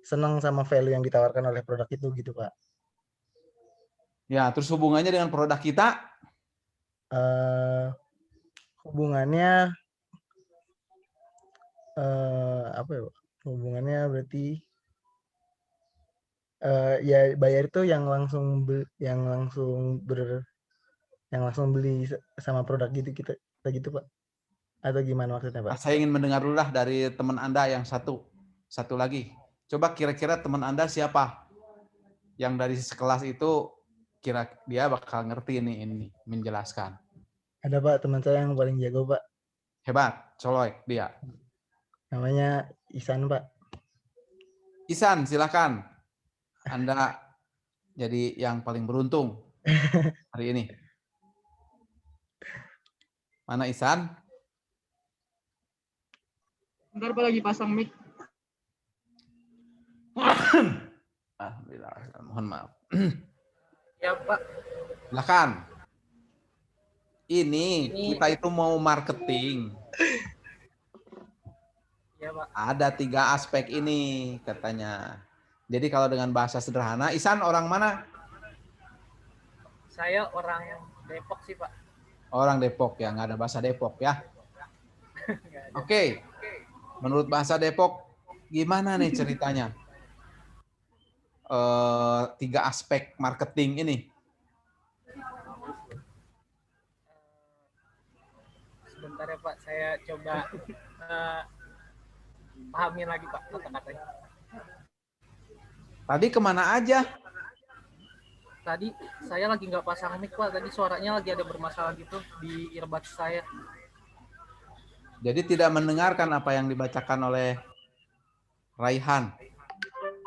senang sama value yang ditawarkan oleh produk itu gitu, Pak. Ya, terus hubungannya dengan produk kita? Hubungannya apa ya, Pak? Hubungannya berarti ya buyer itu yang langsung beli sama produk gitu kita gitu, Pak. Atau gimana maksudnya, Pak? Saya ingin mendengar dulu lah dari teman Anda yang satu lagi. Coba kira-kira teman Anda siapa yang dari sekelas itu kira dia bakal ngerti ini menjelaskan. Ada, Pak, teman saya yang paling jago, Pak. Hebat, coloy dia. Namanya Isan, Pak. Isan, silakan. Anda jadi yang paling beruntung hari ini. Mana Isan? Bentar, Pak, lagi pasang mic. Alhamdulillah, mohon maaf. Ya, Pak. Silakan. Ini kita itu mau marketing. Ya, Pak. Ada 3 aspek ini katanya. Jadi kalau dengan bahasa sederhana, Isan orang mana? Saya orang Depok sih, Pak. Orang Depok ya, nggak ada bahasa Depok ya. Oke. Menurut bahasa Depok, gimana nih ceritanya? 3 aspek marketing ini. Sebentar ya, Pak, saya coba pahamin lagi, Pak, kata-katanya. Tadi kemana aja? Tadi saya lagi nggak pasang mic, Pak. Tadi suaranya lagi ada bermasalah gitu di earbuds saya. Jadi tidak mendengarkan apa yang dibacakan oleh Raihan.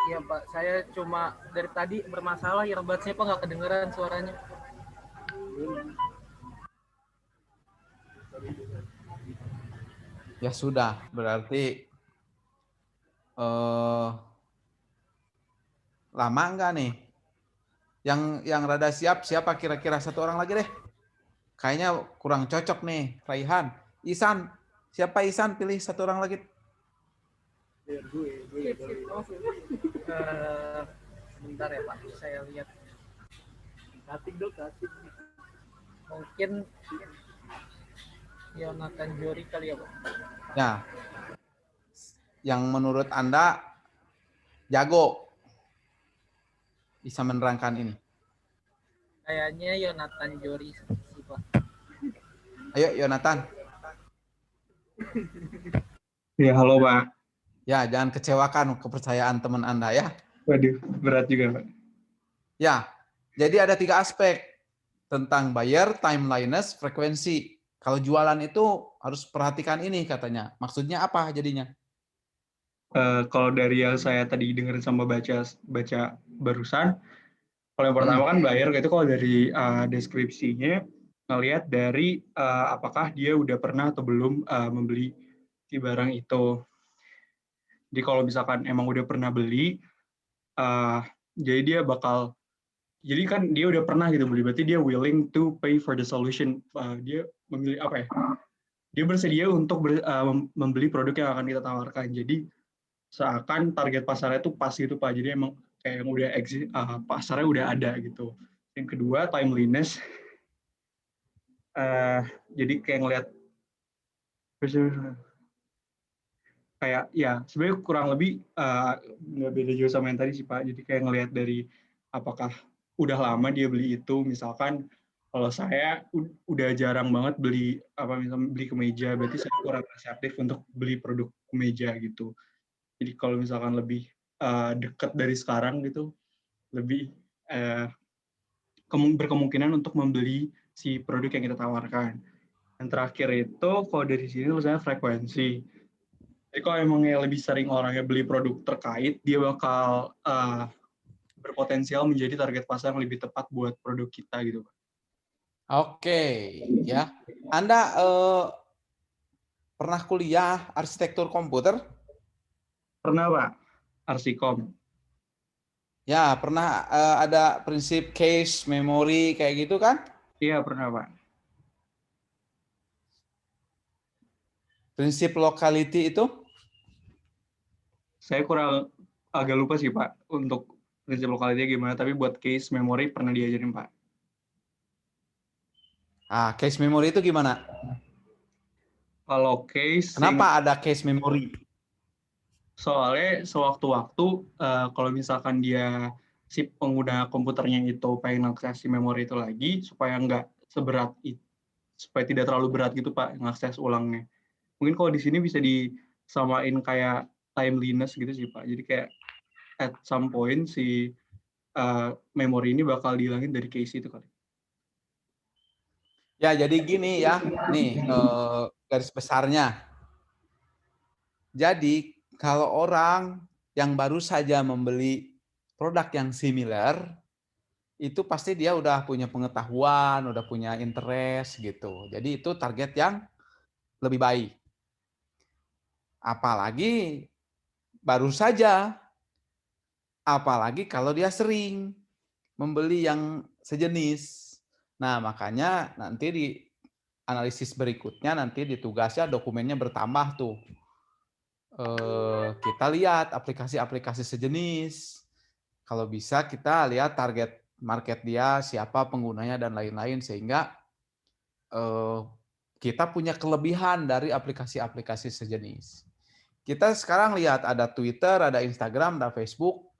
Iya, Pak. Saya cuma dari tadi bermasalah earbuds-nya, Pak, nggak kedengeran suaranya. Ya sudah, berarti lama enggak nih? Yang rada siapa kira-kira 1 orang lagi deh. Kayaknya kurang cocok nih, Raihan. Isan, siapa Isan? Pilih 1 orang lagi. Sebentar ya Pak, saya lihat. Mungkin Yonatan Jori kali ya Pak. Ya, yang menurut Anda jago bisa menerangkan ini. Kayaknya Yonatan Jori sih Pak. Ayo Yonatan. Ya, halo Pak. Ya, jangan kecewakan kepercayaan teman Anda ya. Waduh, berat juga Pak. Ya, jadi ada 3 aspek tentang buyer, timeliness, frekuensi. Kalau jualan itu harus perhatikan ini katanya. Maksudnya apa jadinya? Kalau dari yang saya tadi dengerin sama baca barusan, kalau yang pertama kan buyer itu kalau dari deskripsinya ngelihat dari apakah dia udah pernah atau belum membeli si barang itu. Jadi kalau misalkan emang udah pernah beli, jadi dia bakal, jadi kan dia udah pernah gitu beli, berarti dia willing to pay for the solution. Dia memilih apa ya? Dia bersedia untuk membeli produk yang akan kita tawarkan. Jadi seakan target pasarnya itu pas gitu Pak. Jadi emang kayak yang udah exist, pasarnya udah ada gitu. Yang kedua timeliness. Jadi kayak ngelihat kayak ya sebenarnya kurang lebih nggak beda jauh sama yang tadi sih Pak. Jadi kayak ngelihat dari apakah udah lama dia beli itu. Misalkan kalau saya udah jarang banget beli misalnya beli kemeja, berarti saya kurang receptif untuk beli produk kemeja gitu. Jadi kalau misalkan lebih dekat dari sekarang gitu, lebih berkemungkinan untuk membeli si produk yang kita tawarkan. Yang terakhir itu kalau dari sini misalnya frekuensi. Jadi kalau emangnya lebih sering orangnya beli produk terkait, dia bakal berpotensial menjadi target pasar yang lebih tepat buat produk kita gitu. Oke, ya. Anda pernah kuliah arsitektur komputer? Pernah Pak, Arsikom. Ya, pernah ada prinsip cache, memory kayak gitu kan? Iya, pernah Pak. Prinsip locality itu? Saya agak lupa sih Pak untuk prinsip locality gimana, tapi buat case memory pernah diajarin Pak. Case memory itu gimana? Kalau case, kenapa ada case memory? Soalnya sewaktu-waktu kalau misalkan dia si pengguna komputernya itu pengen akses memori itu lagi supaya nggak seberat itu, supaya tidak terlalu berat gitu Pak ngakses ulangnya. Mungkin kalau di sini bisa disamain kayak timeliness gitu sih Pak. Jadi kayak at some point si memori ini bakal dihilangin dari case itu kali. Ya, jadi gini ya, nih garis besarnya. Jadi kalau orang yang baru saja membeli produk yang similar, itu pasti dia udah punya pengetahuan, udah punya interest gitu. Jadi itu target yang lebih baik. Apalagi baru saja, apalagi kalau dia sering membeli yang sejenis. Nah, makanya nanti di analisis berikutnya nanti di tugasnya dokumennya bertambah tuh. Kita lihat aplikasi-aplikasi sejenis. Kalau bisa kita lihat target market dia, siapa penggunanya dan lain-lain sehingga kita punya kelebihan dari aplikasi-aplikasi sejenis. Kita sekarang lihat ada Twitter, ada Instagram, ada Facebook,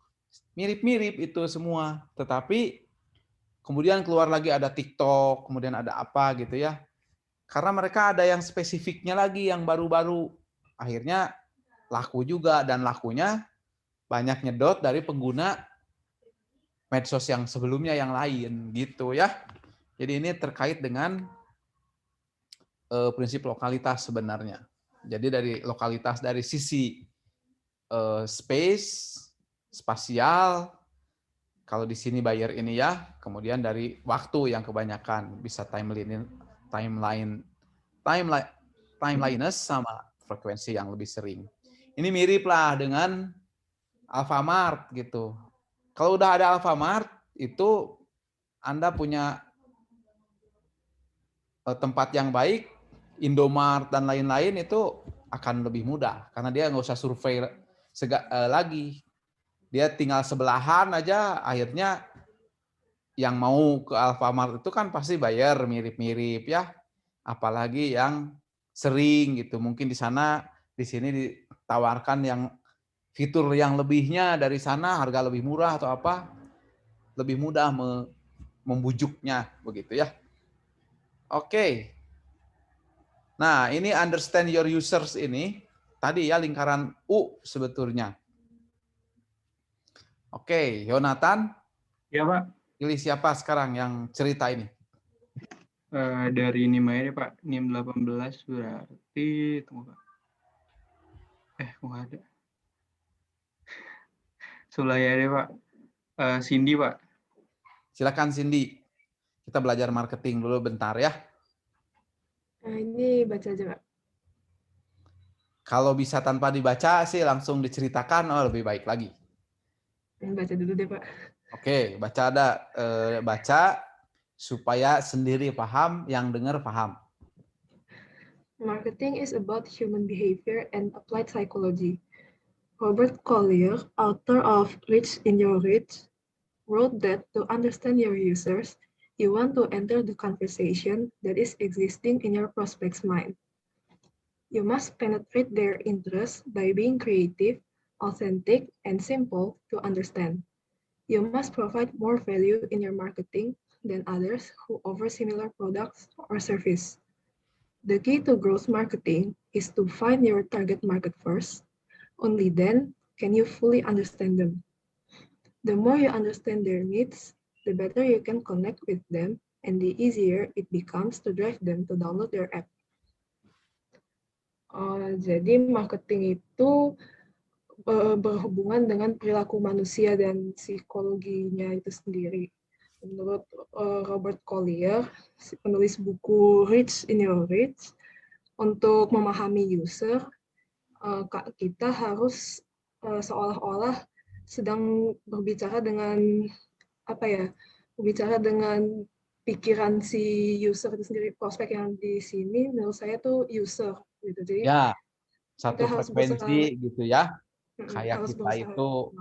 mirip-mirip itu semua. Tetapi kemudian keluar lagi ada TikTok, kemudian ada apa gitu ya. Karena mereka ada yang spesifiknya lagi, yang baru-baru. Akhirnya laku juga, dan lakunya banyak nyedot dari pengguna medsos yang sebelumnya yang lain gitu ya. Jadi ini terkait dengan prinsip lokalitas sebenarnya. Jadi dari lokalitas dari sisi space, spasial, kalau di sini buyer ini ya, kemudian dari waktu yang kebanyakan bisa timeliness sama frekuensi yang lebih sering. Ini mirip lah dengan Alfamart gitu. Kalau udah ada Alfamart, itu Anda punya tempat yang baik, Indomart dan lain-lain itu akan lebih mudah karena dia nggak usah survei lagi. Dia tinggal sebelahan aja, akhirnya yang mau ke Alfamart itu kan pasti bayar mirip-mirip ya. Apalagi yang sering gitu. Mungkin di sini ditawarkan yang fitur yang lebihnya, dari sana harga lebih murah atau apa, lebih mudah membujuknya begitu ya. Oke. Nah, ini understand your users ini tadi ya lingkaran U sebetulnya. Oke, Yonatan. Ya, Pak. Pilih siapa sekarang yang cerita ini? Dari NIM aja, Pak. NIM 18 berarti tunggu, Pak. Kok nggak ada. Sulaya deh, Pak. Cindy, Pak. Silakan Cindy. Kita belajar marketing dulu bentar ya. Ini baca aja, Pak. Kalau bisa tanpa dibaca sih langsung diceritakan, lebih baik lagi. Baca dulu deh, Pak. Oke, baca supaya sendiri paham, yang dengar paham. Marketing is about human behavior and applied psychology. Robert Collier, author of Reach in Your Reach, wrote that to understand your users, you want to enter the conversation that is existing in your prospect's mind. You must penetrate their interests by being creative, authentic, and simple to understand. You must provide more value in your marketing than others who offer similar products or service. The key to growth marketing is to find your target market first. Only then can you fully understand them. The more you understand their needs, the better you can connect with them, and the easier it becomes to drive them to download your app. Jadi marketing itu berhubungan dengan perilaku manusia dan psikologinya itu sendiri. Menurut Robert Collier, penulis buku Reach in Your Reach, untuk memahami user, kita harus seolah-olah sedang berbicara dengan berbicara dengan pikiran si user itu sendiri. Prospek yang di sini menurut saya tuh user gitu. Jadi ya, satu frekuensi gitu ya. Kayak kita itu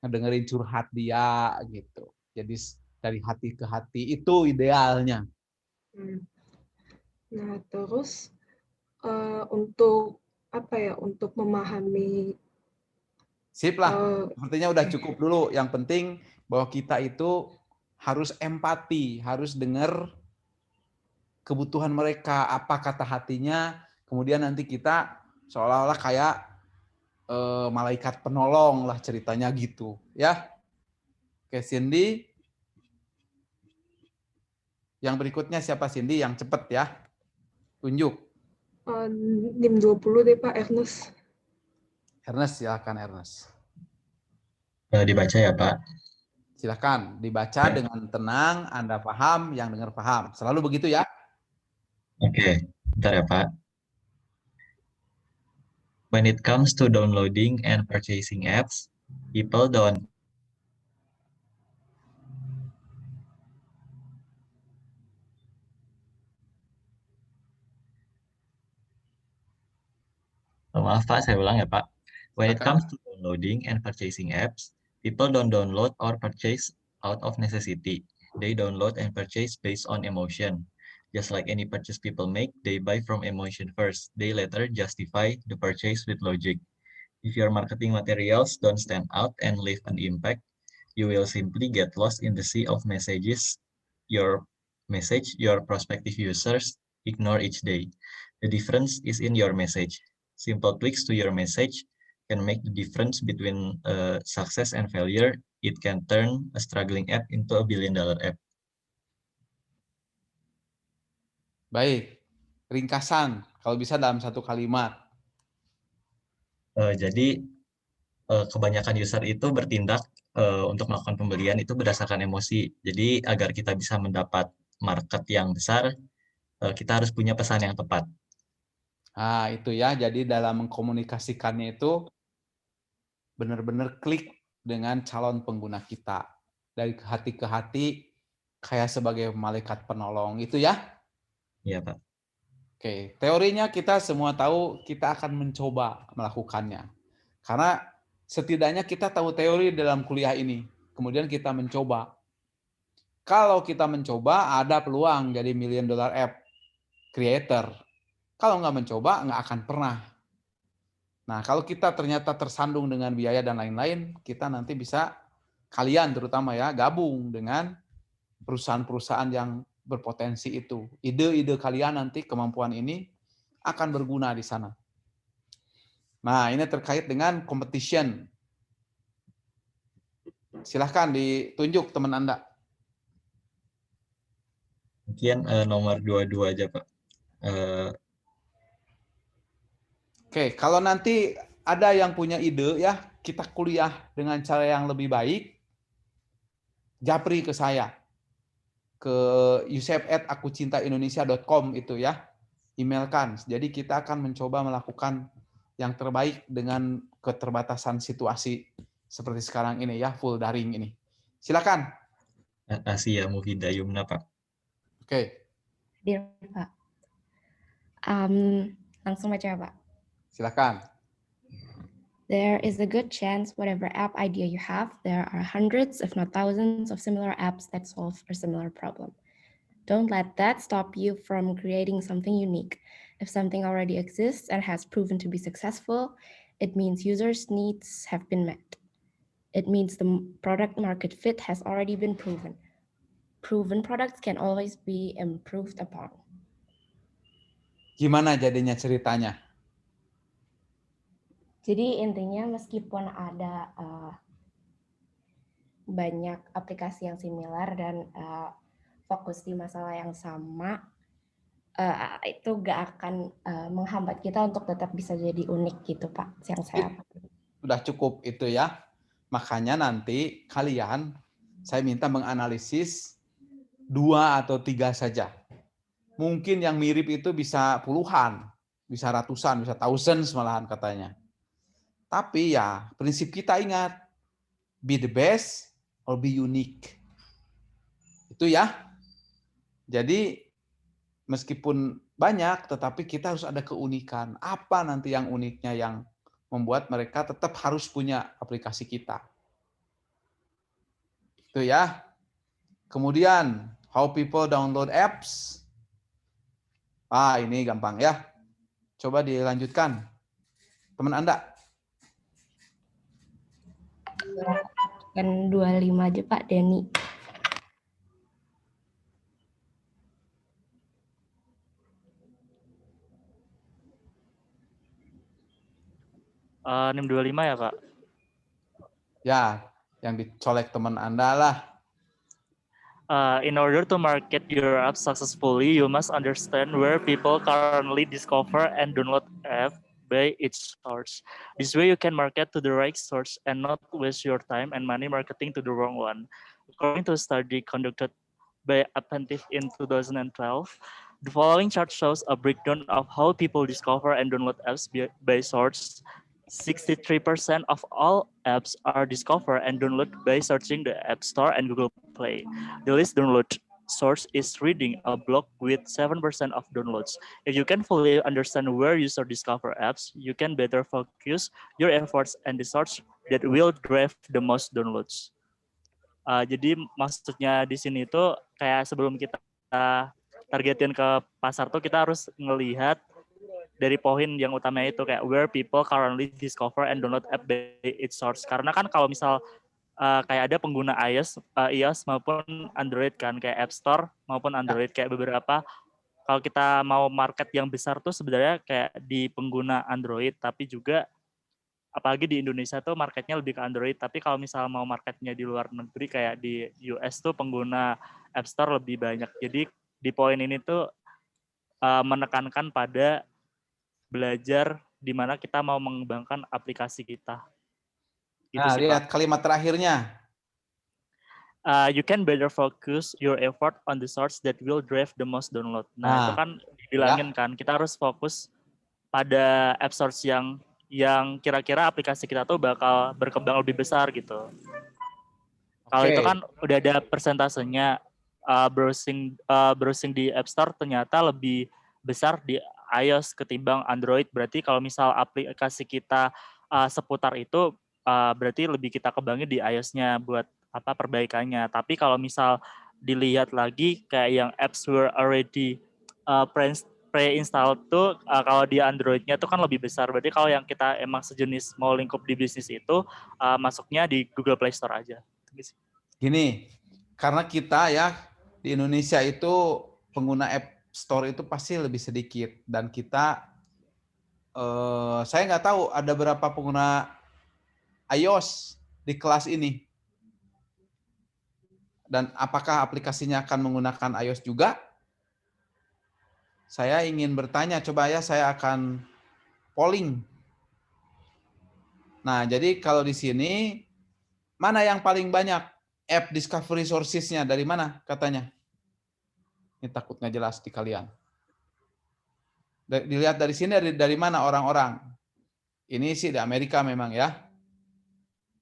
ngedengerin curhat dia gitu. Jadi dari hati ke hati itu idealnya. Nah, terus untuk untuk memahami. Sip lah, sepertinya udah cukup dulu. Yang penting bahwa kita itu harus empati, harus dengar kebutuhan mereka, apa kata hatinya, kemudian nanti kita seolah-olah kayak malaikat penolong lah ceritanya gitu, ya. Oke, Cindy. Yang berikutnya siapa Cindy? Yang cepet ya. Tunjuk. NIM 20 deh Pak, Ernest. Ernest, silakan Ernest. Dibaca ya Pak. Silakan dibaca dengan tenang, Anda paham, yang dengar paham. Selalu begitu ya. Oke, bentar ya Pak. When it comes to downloading and purchasing apps, people don't Maaf Pak, saya ulang ya Pak. When it comes to downloading and purchasing apps, people don't download or purchase out of necessity. They download and purchase based on emotion. Just like any purchase people make, they buy from emotion first. They later justify the purchase with logic. If your marketing materials don't stand out and leave an impact, you will simply get lost in the sea of messages your prospective users ignore each day. The difference is in your message. Simple tweaks to your message can make the difference between success and failure. It can turn a struggling app into a billion-dollar app. Baik, ringkasan. Kalau bisa dalam satu kalimat. Jadi kebanyakan user itu bertindak untuk melakukan pembelian itu berdasarkan emosi. Jadi agar kita bisa mendapat market yang besar, kita harus punya pesan yang tepat. Nah, itu ya. Jadi dalam mengkomunikasikannya itu benar-benar klik dengan calon pengguna kita. Dari hati ke hati, kayak sebagai malaikat penolong. Itu ya? Iya, Pak. Oke, teorinya kita semua tahu, kita akan mencoba melakukannya. Karena setidaknya kita tahu teori dalam kuliah ini. Kemudian kita mencoba. Kalau kita mencoba, ada peluang jadi $1 million app creator. Kalau nggak mencoba, nggak akan pernah. Nah, kalau kita ternyata tersandung dengan biaya dan lain-lain, kita nanti bisa, kalian terutama ya, gabung dengan perusahaan-perusahaan yang berpotensi itu. Ide-ide kalian nanti, kemampuan ini akan berguna di sana. Nah, ini terkait dengan competition. Silahkan ditunjuk teman Anda. Mungkin nomor 22 aja, Pak. Oke, kalau nanti ada yang punya ide ya, kita kuliah dengan cara yang lebih baik, japri ke saya. Ke yusef@akucintaindonesia.com itu ya. Emailkan. Jadi kita akan mencoba melakukan yang terbaik dengan keterbatasan situasi seperti sekarang ini ya, full daring ini. Silakan. Asia Mufidah Yumna, Pak. Oke. Hadir, Pak. Langsung baca, Pak. Silakan. There is a good chance whatever app idea you have, there are hundreds, if not thousands, of similar apps that solve a similar problem. Don't let that stop you from creating something unique. If something already exists and has proven to be successful, it means users' needs have been met. It means the product market fit has already been proven. Proven products can always be improved upon. Gimana jadinya ceritanya? Jadi intinya meskipun ada banyak aplikasi yang similar dan fokus di masalah yang sama, itu gak akan menghambat kita untuk tetap bisa jadi unik gitu, Pak. Yang saya Sudah cukup itu ya. Makanya nanti kalian, saya minta menganalisis 2 atau 3 saja. Mungkin yang mirip itu bisa puluhan, bisa ratusan, bisa thousands malahan katanya. Tapi ya, prinsip kita ingat, be the best or be unique. Itu ya. Jadi, meskipun banyak, tetapi kita harus ada keunikan. Apa nanti yang uniknya yang membuat mereka tetap harus punya aplikasi kita. Itu ya. Kemudian, how people download apps. Ini gampang ya. Coba dilanjutkan. Teman Anda. Kan 25 aja, Pak Denny. NIM 25 ya, Pak? Ya, yang dicolek teman Anda lah. In order to market your app successfully, you must understand where people currently discover and download app by its source. This way you can market to the right source and not waste your time and money marketing to the wrong one. According to a study conducted by Appentive in 2012, the following chart shows a breakdown of how people discover and download apps by source. 63% of all apps are discovered and downloaded by searching the App Store and Google Play. The least download source is reading a blog with 7% of downloads. If you can fully understand where user discover apps, you can better focus your efforts and the source that will drive the most downloads. Jadi maksudnya di sini itu kayak sebelum kita targetin ke pasar tuh kita harus ngelihat dari poin yang utamanya itu kayak where people currently discover and download app by its source. Karena kan kalau misal kayak ada pengguna iOS maupun Android kan, kayak App Store maupun Android, kayak beberapa, kalau kita mau market yang besar tuh sebenarnya kayak di pengguna Android, tapi juga apalagi di Indonesia tuh marketnya lebih ke Android, tapi kalau misal mau marketnya di luar negeri kayak di US tuh pengguna App Store lebih banyak. Jadi di poin ini tuh menekankan pada belajar di mana kita mau mengembangkan aplikasi kita. Gitu Nah, sih, lihat Pak. kalimat terakhirnya. You can better focus your effort on the source that will drive the most download. Nah, itu kan dibilangin kan, kita harus fokus pada app source yang kira-kira aplikasi kita tuh bakal berkembang lebih besar gitu. Kalau itu kan udah ada persentasenya, browsing di App Store ternyata lebih besar di iOS ketimbang Android. Berarti kalau misal aplikasi kita seputar itu, berarti lebih kita kembangin di iOS-nya buat apa perbaikannya. Tapi kalau misal dilihat lagi kayak yang apps were already pre-install tuh kalau di Android-nya tuh kan lebih besar. Berarti kalau yang kita emang sejenis mau lingkup di bisnis itu masuknya di Google Play Store aja. Gini, karena kita ya di Indonesia itu pengguna App Store itu pasti lebih sedikit dan kita saya nggak tahu ada berapa pengguna iOS di kelas ini dan apakah aplikasinya akan menggunakan iOS juga? Saya ingin bertanya, coba ya saya akan polling. Nah, jadi kalau di sini, mana yang paling banyak app discovery sources-nya? Dari mana katanya? Ini takut nggak jelas di kalian. Dilihat dari sini, dari mana orang-orang? Ini sih di Amerika memang ya.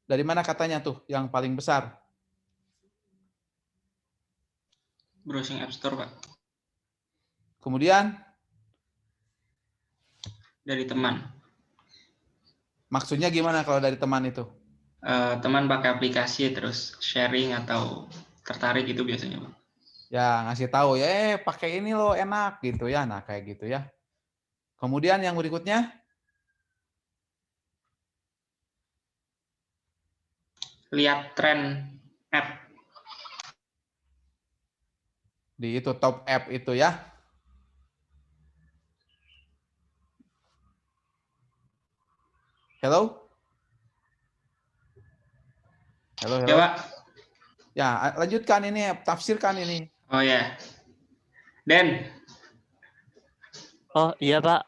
Dari mana katanya tuh yang paling besar? Browsing App Store, Pak. Kemudian? Dari teman. Maksudnya gimana kalau dari teman itu? Teman pakai aplikasi terus sharing atau tertarik itu biasanya, Pak. Ya, ngasih tahu ya, pakai ini loh enak gitu ya. Nah, kayak gitu ya. Kemudian yang berikutnya? Lihat tren app. Di itu top app itu ya. Hello? Halo, Ya, Pak. Ya, lanjutkan ini, tafsirkan ini. Oh ya. Den. Oh iya Pak.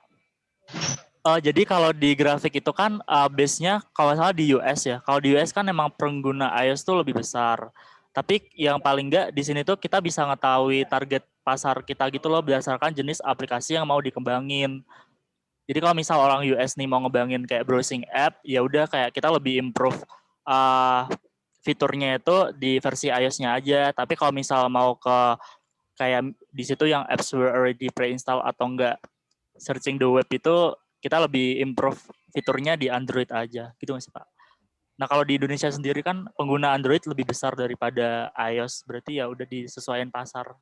Jadi kalau di grafik itu kan base-nya kalau salah di US ya. Kalau di US kan emang pengguna iOS tuh lebih besar. Tapi yang paling enggak di sini tuh kita bisa ngetahui target pasar kita gitu loh berdasarkan jenis aplikasi yang mau dikembangin. Jadi kalau misal orang US nih mau ngebangin kayak browsing app, ya udah kayak kita lebih improve fiturnya itu di versi iOS-nya aja. Tapi kalau misal mau ke kayak di situ yang apps were already pre-install atau enggak searching the web itu kita lebih improve fiturnya di Android aja, gitu nggak sih Pak? Nah kalau di Indonesia sendiri kan pengguna Android lebih besar daripada iOS, berarti ya udah disesuaikan pasar.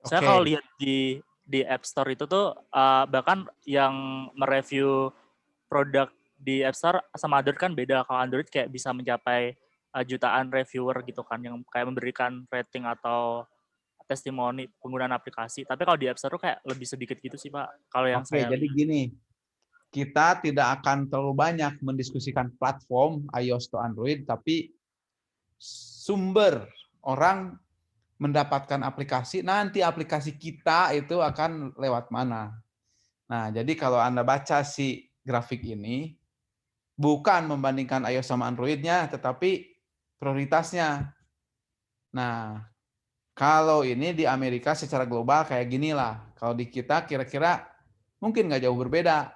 Saya kalau lihat di App Store itu tuh bahkan yang mereview produk di App Store sama Android kan beda. Kalau Android kayak bisa mencapai jutaan reviewer gitu kan, yang kayak memberikan rating atau testimoni penggunaan aplikasi. Tapi kalau di App Store tuh kayak lebih sedikit gitu sih Pak. Kalau yang Oke, jadi gini, kita tidak akan terlalu banyak mendiskusikan platform iOS atau Android, tapi sumber orang mendapatkan aplikasi, nanti aplikasi kita itu akan lewat mana. Nah, jadi kalau Anda baca si grafik ini, bukan membandingkan iOS sama Android-nya, tetapi prioritasnya. Nah, kalau ini di Amerika secara global kayak gini lah. Kalau di kita kira-kira mungkin nggak jauh berbeda.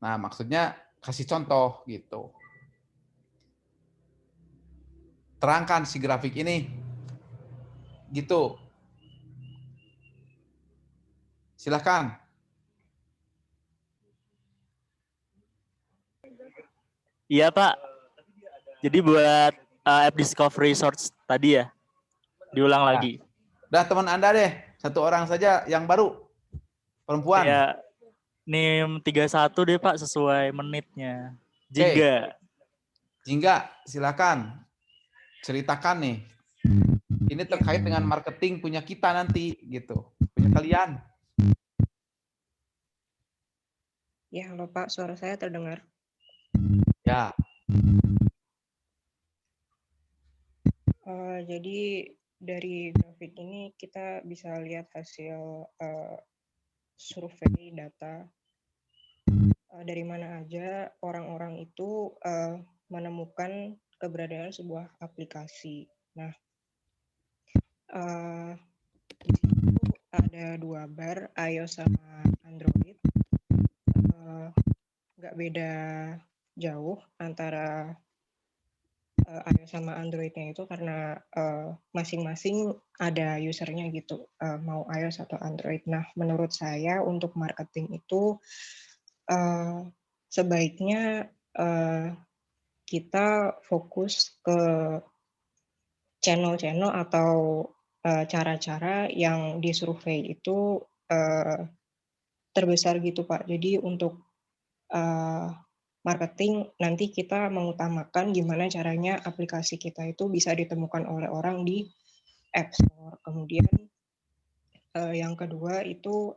Nah, maksudnya kasih contoh gitu. Terangkan si grafik ini. Gitu. Silakan. Iya Pak. Jadi buat app discovery source tadi ya, diulang lagi. Udah teman Anda deh, satu orang saja yang baru, perempuan. Ya, NIM 31 deh Pak, sesuai menitnya. Jingga. Jingga, silakan. Ceritakan nih. Ini terkait dengan marketing punya kita nanti, gitu. Punya kalian. Ya, halo Pak, suara saya terdengar. Ya. Jadi dari grafik ini kita bisa lihat hasil survei data dari mana aja orang-orang itu menemukan keberadaan sebuah aplikasi. Nah, di situ ada 2 bar, iOS sama Android. Nggak beda jauh antara iOS sama Android-nya itu karena masing-masing ada usernya gitu, mau iOS atau Android. Nah, menurut saya untuk marketing itu sebaiknya kita fokus ke channel-channel atau cara-cara yang di survei itu terbesar gitu Pak. Jadi untuk marketing nanti kita mengutamakan gimana caranya aplikasi kita itu bisa ditemukan oleh orang di App Store. Kemudian yang kedua itu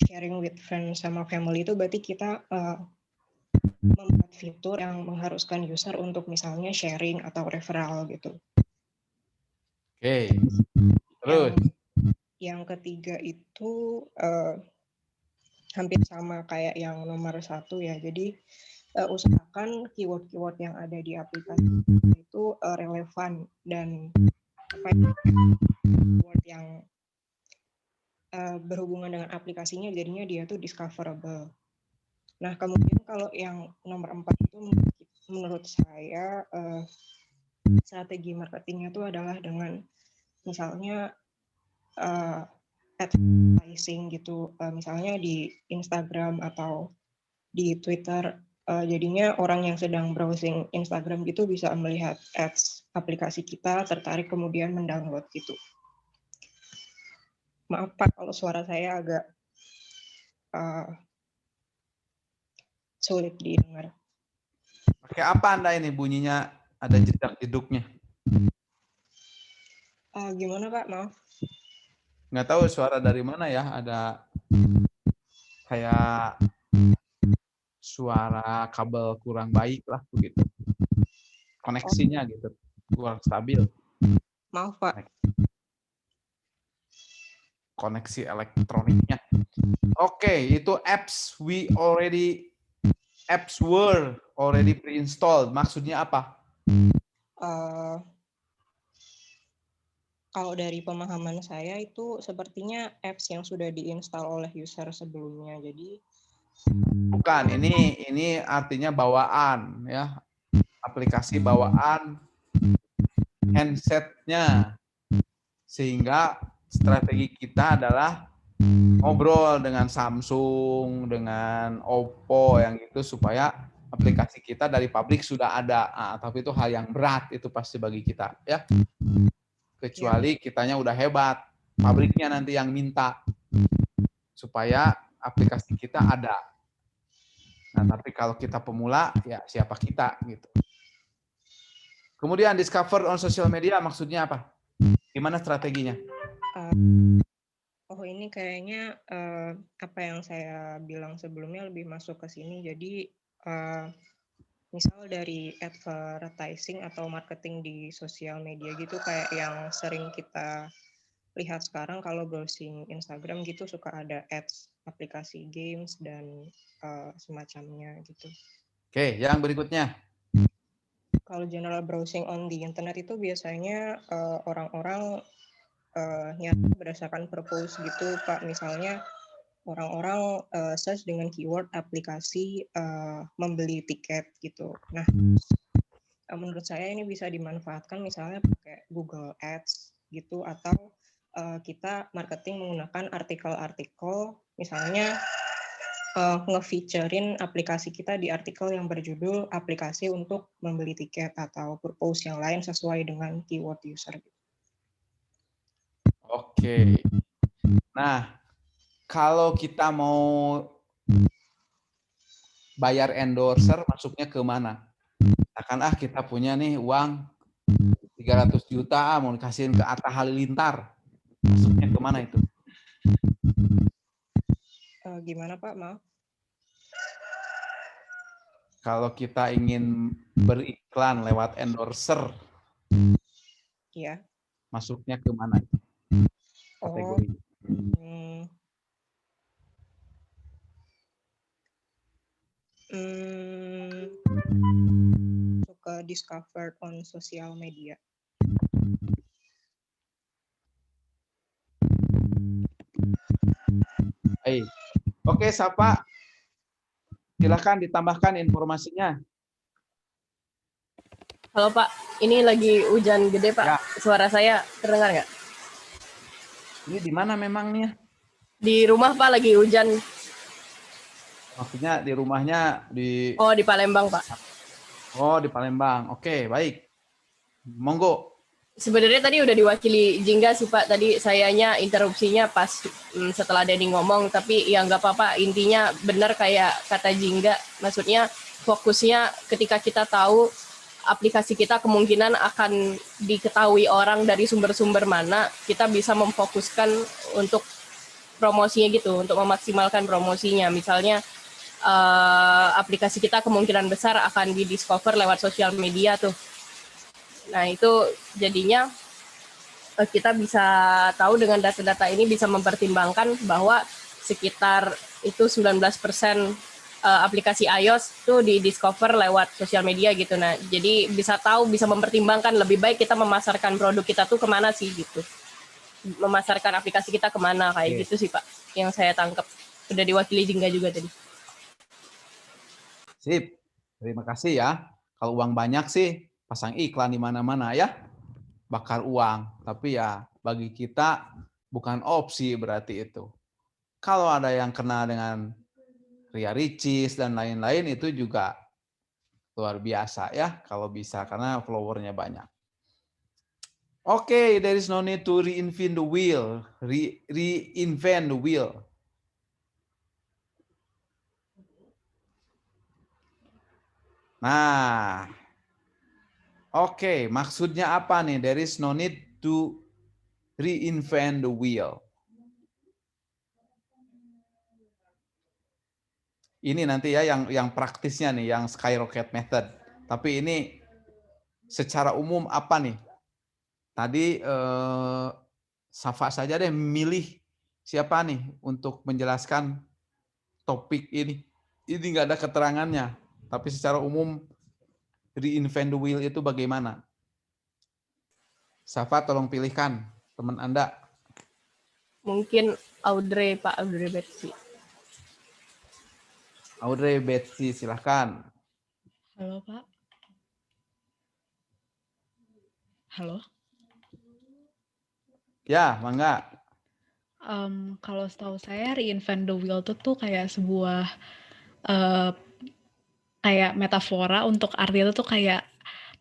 sharing with friends sama family itu berarti kita membuat fitur yang mengharuskan user untuk misalnya sharing atau referral gitu. Oke. Terus yang ketiga itu hampir sama kayak yang nomor 1 ya. Jadi usahakan keyword-keyword yang ada di aplikasi itu relevan dan keyword yang berhubungan dengan aplikasinya jadinya dia tuh discoverable. Nah, kemudian kalau yang nomor 4 itu menurut saya strategi marketingnya itu adalah dengan misalnya advertising gitu, misalnya di Instagram atau di Twitter, jadinya orang yang sedang browsing Instagram gitu bisa melihat ads aplikasi kita, tertarik kemudian mendownload gitu. Maaf Pak kalau suara saya agak sulit didengar. Pakai apa Anda ini bunyinya ada jedak-jeduknya? Gimana Pak? Maaf. Nggak tahu suara dari mana ya, ada kayak suara kabel kurang baik lah begitu. Koneksinya gitu, kurang stabil. Maaf Pak. Koneksi elektroniknya. Oke, itu apps were already pre-installed. Maksudnya apa? Kalau dari pemahaman saya itu sepertinya apps yang sudah diinstal oleh user sebelumnya. Jadi bukan, ini artinya bawaan ya. Aplikasi bawaan handsetnya. Sehingga strategi kita adalah ngobrol dengan Samsung, dengan Oppo yang itu supaya aplikasi kita dari pabrik sudah ada. Tapi itu hal yang berat itu pasti bagi kita ya. Kecuali kitanya udah hebat, pabriknya nanti yang minta supaya aplikasi kita ada. Nah, tapi kalau kita pemula, ya siapa kita gitu. Kemudian discover on social media maksudnya apa? Gimana strateginya? Ini kayaknya apa yang saya bilang sebelumnya lebih masuk ke sini. Jadi misal dari advertising atau marketing di sosial media gitu kayak yang sering kita lihat sekarang kalau browsing Instagram gitu suka ada ads aplikasi games dan semacamnya gitu. Oke, yang berikutnya. Kalau general browsing on the internet itu biasanya orang-orang nyari berdasarkan purpose gitu Pak. Misalnya orang-orang search dengan keyword aplikasi membeli tiket gitu. Nah, menurut saya ini bisa dimanfaatkan misalnya pakai Google Ads gitu atau kita marketing menggunakan artikel-artikel misalnya nge-featurein aplikasi kita di artikel yang berjudul aplikasi untuk membeli tiket atau purpose yang lain sesuai dengan keyword user. Oke. Nah, kalau kita mau bayar endorser, masuknya ke mana? Akan kita punya nih uang 300 juta, mau dikasihin ke Atta Halilintar. Masuknya ke mana itu? Gimana Pak? Maaf. Kalau kita ingin beriklan lewat endorser, iya. Masuknya ke mana? Kategori. Suka discovered on social media. Hey. Oke, Sapa. Silakan ditambahkan informasinya. Halo Pak, ini lagi hujan gede Pak. Ya. Suara saya terdengar nggak? Ini di mana memangnya? Di rumah Pak, lagi hujan. Maksudnya di rumahnya di... Oh, di Palembang, Pak. Oh, di Palembang. Oke, baik. Monggo. Sebenarnya tadi udah diwakili Jingga sih Pak. Tadi sayanya interupsinya pas setelah Denny ngomong, tapi ya nggak apa-apa. Intinya benar kayak kata Jingga. Maksudnya fokusnya ketika kita tahu aplikasi kita kemungkinan akan diketahui orang dari sumber-sumber mana, kita bisa memfokuskan untuk promosinya gitu, untuk memaksimalkan promosinya. Misalnya aplikasi kita kemungkinan besar akan di-discover lewat sosial media tuh. Nah, itu jadinya kita bisa tahu dengan data-data ini bisa mempertimbangkan bahwa sekitar itu 19% aplikasi iOS itu di-discover lewat sosial media gitu. Nah, jadi bisa tahu, bisa mempertimbangkan lebih baik kita memasarkan produk kita tuh kemana sih gitu. Memasarkan aplikasi kita kemana, kayak gitu sih Pak, yang saya tangkap. Udah diwakili Jingga juga tadi. Sip, terima kasih ya. Kalau uang banyak sih, pasang iklan di mana-mana ya, bakar uang. Tapi ya bagi kita bukan opsi berarti itu. Kalau ada yang kena dengan Ria Ricis dan lain-lain itu juga luar biasa ya kalau bisa karena followernya banyak. Oke, there is no need to reinvent the wheel. Reinvent the wheel. Nah, oke, maksudnya apa nih? There is no need to reinvent the wheel. Ini nanti ya yang praktisnya nih, yang skyrocket method. Tapi ini secara umum apa nih? Tadi Safa saja deh milih siapa nih untuk menjelaskan topik ini. Ini nggak ada keterangannya. Tapi secara umum reinvent the wheel itu bagaimana? Safa tolong pilihkan teman Anda. Mungkin Audrey, Pak Audrey Betsy. Audrey Betsy, silahkan. Halo Pak. Halo. Ya, mangga. Kalau setahu saya reinvent the wheel itu tuh kayak sebuah kayak metafora untuk arti itu tuh kayak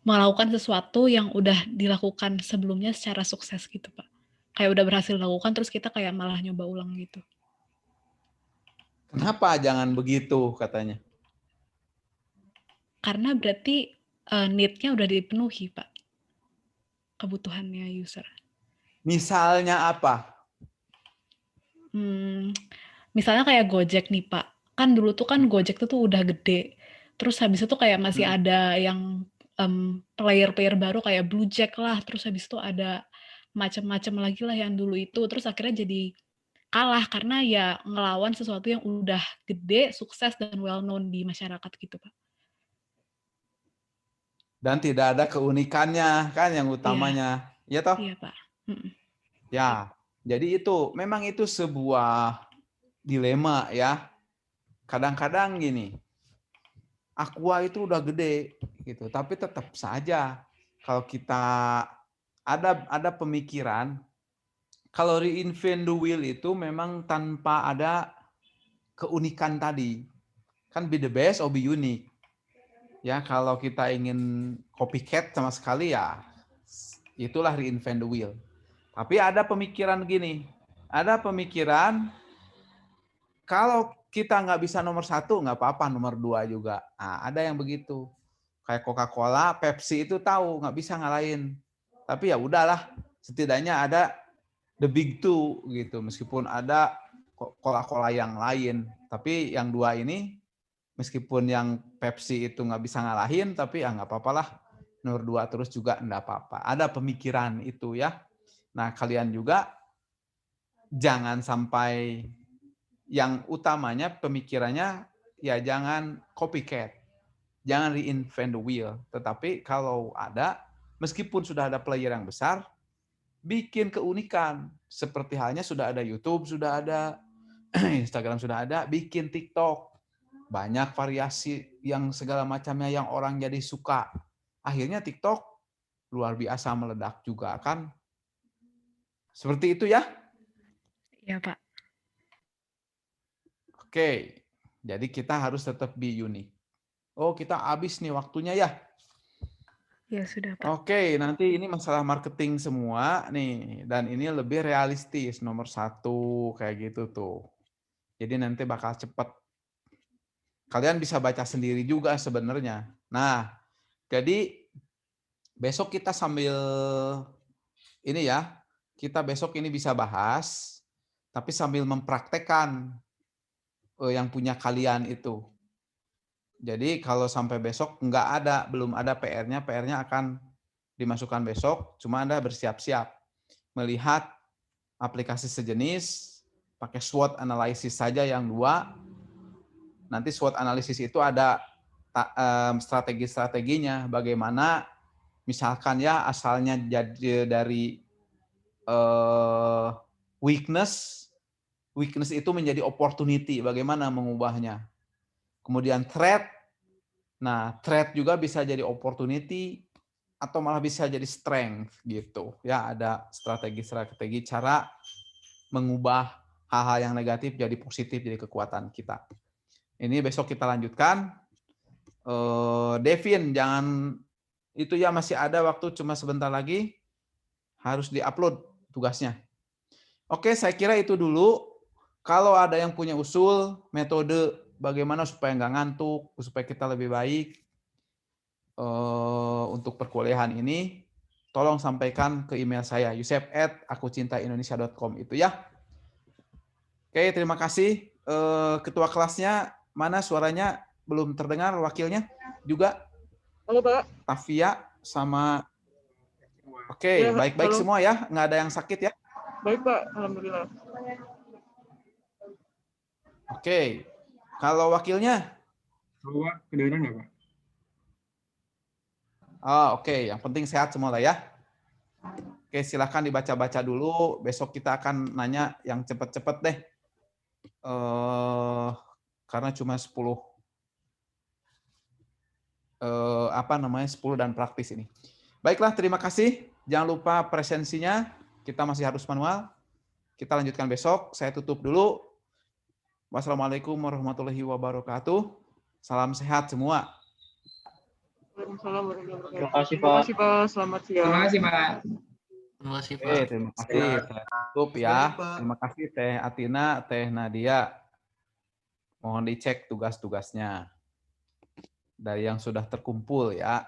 melakukan sesuatu yang udah dilakukan sebelumnya secara sukses gitu Pak. Kayak udah berhasil dilakukan terus kita kayak malah nyoba ulang gitu. Kenapa jangan begitu katanya? Karena berarti need-nya udah dipenuhi Pak. Kebutuhannya user. Misalnya apa? Misalnya kayak Gojek nih Pak. Kan dulu tuh kan Gojek tuh udah gede. Terus habis itu kayak masih ada yang player-player baru kayak Blue Jack lah. Terus habis itu ada macam-macam lagi lah yang dulu itu. Terus akhirnya jadi kalah karena ya ngelawan sesuatu yang udah gede, sukses, dan well known di masyarakat gitu Pak. Dan tidak ada keunikannya kan yang utamanya. Iya toh? Iya Pak. Ya, jadi itu memang itu sebuah dilema ya. Kadang-kadang gini, Aqua itu udah gede gitu, tapi tetap saja kalau kita ada pemikiran kalau reinvent the wheel itu memang tanpa ada keunikan tadi. Kan be the best or be unique. Ya, kalau kita ingin copycat sama sekali ya itulah reinvent the wheel. Tapi ada pemikiran gini, ada pemikiran kalau kita nggak bisa nomor 1, nggak apa-apa nomor 2 juga. Nah, ada yang begitu. Kayak Coca-Cola, Pepsi itu tahu nggak bisa ngalahin. Tapi ya udahlah, setidaknya ada the big two gitu. Meskipun ada Coca-Cola yang lain, tapi yang 2 ini meskipun yang Pepsi itu nggak bisa ngalahin, tapi ya nggak apa-apalah. Nomor 2 terus juga nggak apa-apa. Ada pemikiran itu ya. Nah, kalian juga jangan sampai yang utamanya pemikirannya ya jangan copycat, jangan reinvent the wheel. Tetapi kalau ada, meskipun sudah ada player yang besar, bikin keunikan. Seperti halnya sudah ada YouTube, sudah ada Instagram, sudah ada, bikin TikTok. Banyak variasi yang segala macamnya yang orang jadi suka. Akhirnya TikTok luar biasa meledak juga kan. Seperti itu ya? Iya Pak. Oke. Jadi kita harus tetap be unique. Oh, kita habis nih waktunya ya. Ya sudah, Pak. Oke, nanti ini masalah marketing semua nih, dan ini lebih realistis, nomor 1 kayak gitu tuh. Jadi nanti bakal cepet. Kalian bisa baca sendiri juga sebenarnya. Nah, jadi besok kita sambil ini ya, kita besok ini bisa bahas, tapi sambil mempraktekkan yang punya kalian itu. Jadi kalau sampai besok belum ada PR-nya akan dimasukkan besok, cuma Anda bersiap-siap melihat aplikasi sejenis, pakai SWOT analysis saja yang 2. Nanti SWOT analysis itu ada strategi-strateginya, bagaimana misalkan ya asalnya jadi dari weakness itu menjadi opportunity, bagaimana mengubahnya. Kemudian threat, nah threat juga bisa jadi opportunity atau malah bisa jadi strength gitu. Ya ada strategi-strategi cara mengubah hal-hal yang negatif jadi positif, jadi kekuatan kita. Ini besok kita lanjutkan. Devin, jangan itu ya, masih ada waktu cuma sebentar lagi harus diupload tugasnya. Oke, saya kira itu dulu. Kalau ada yang punya usul, metode bagaimana supaya nggak ngantuk, supaya kita lebih baik untuk perkuliahan ini, tolong sampaikan ke email saya, yusef@akucintaindonesia.com itu ya. Oke, terima kasih. Ketua kelasnya mana suaranya belum terdengar, wakilnya juga? Halo Pak. Tafia sama. Oke, Ya, baik-baik halo. semua ya, nggak ada yang sakit ya? Baik Pak, alhamdulillah. Oke, kalau wakilnya? Pak, kedengeran nggak Pak? Oke, yang penting sehat semua lah ya. Oke, silakan dibaca-baca dulu. Besok kita akan nanya yang cepet-cepet deh. Karena cuma 10 10 dan praktis ini. Baiklah, terima kasih. Jangan lupa presensinya. Kita masih harus manual. Kita lanjutkan besok. Saya tutup dulu. Wassalamualaikum warahmatullahi wabarakatuh. Salam sehat semua. Waalaikumsalam warahmatullahi wabarakatuh. Terima kasih, Pak. Terima kasih Pak. Selamat siang. Terima kasih, Pak. Terima kasih, Pak. Terima kasih. Saya tutup ya. Terima kasih Teh Atina, Teh Nadia. Mohon dicek tugas-tugasnya dari yang sudah terkumpul ya.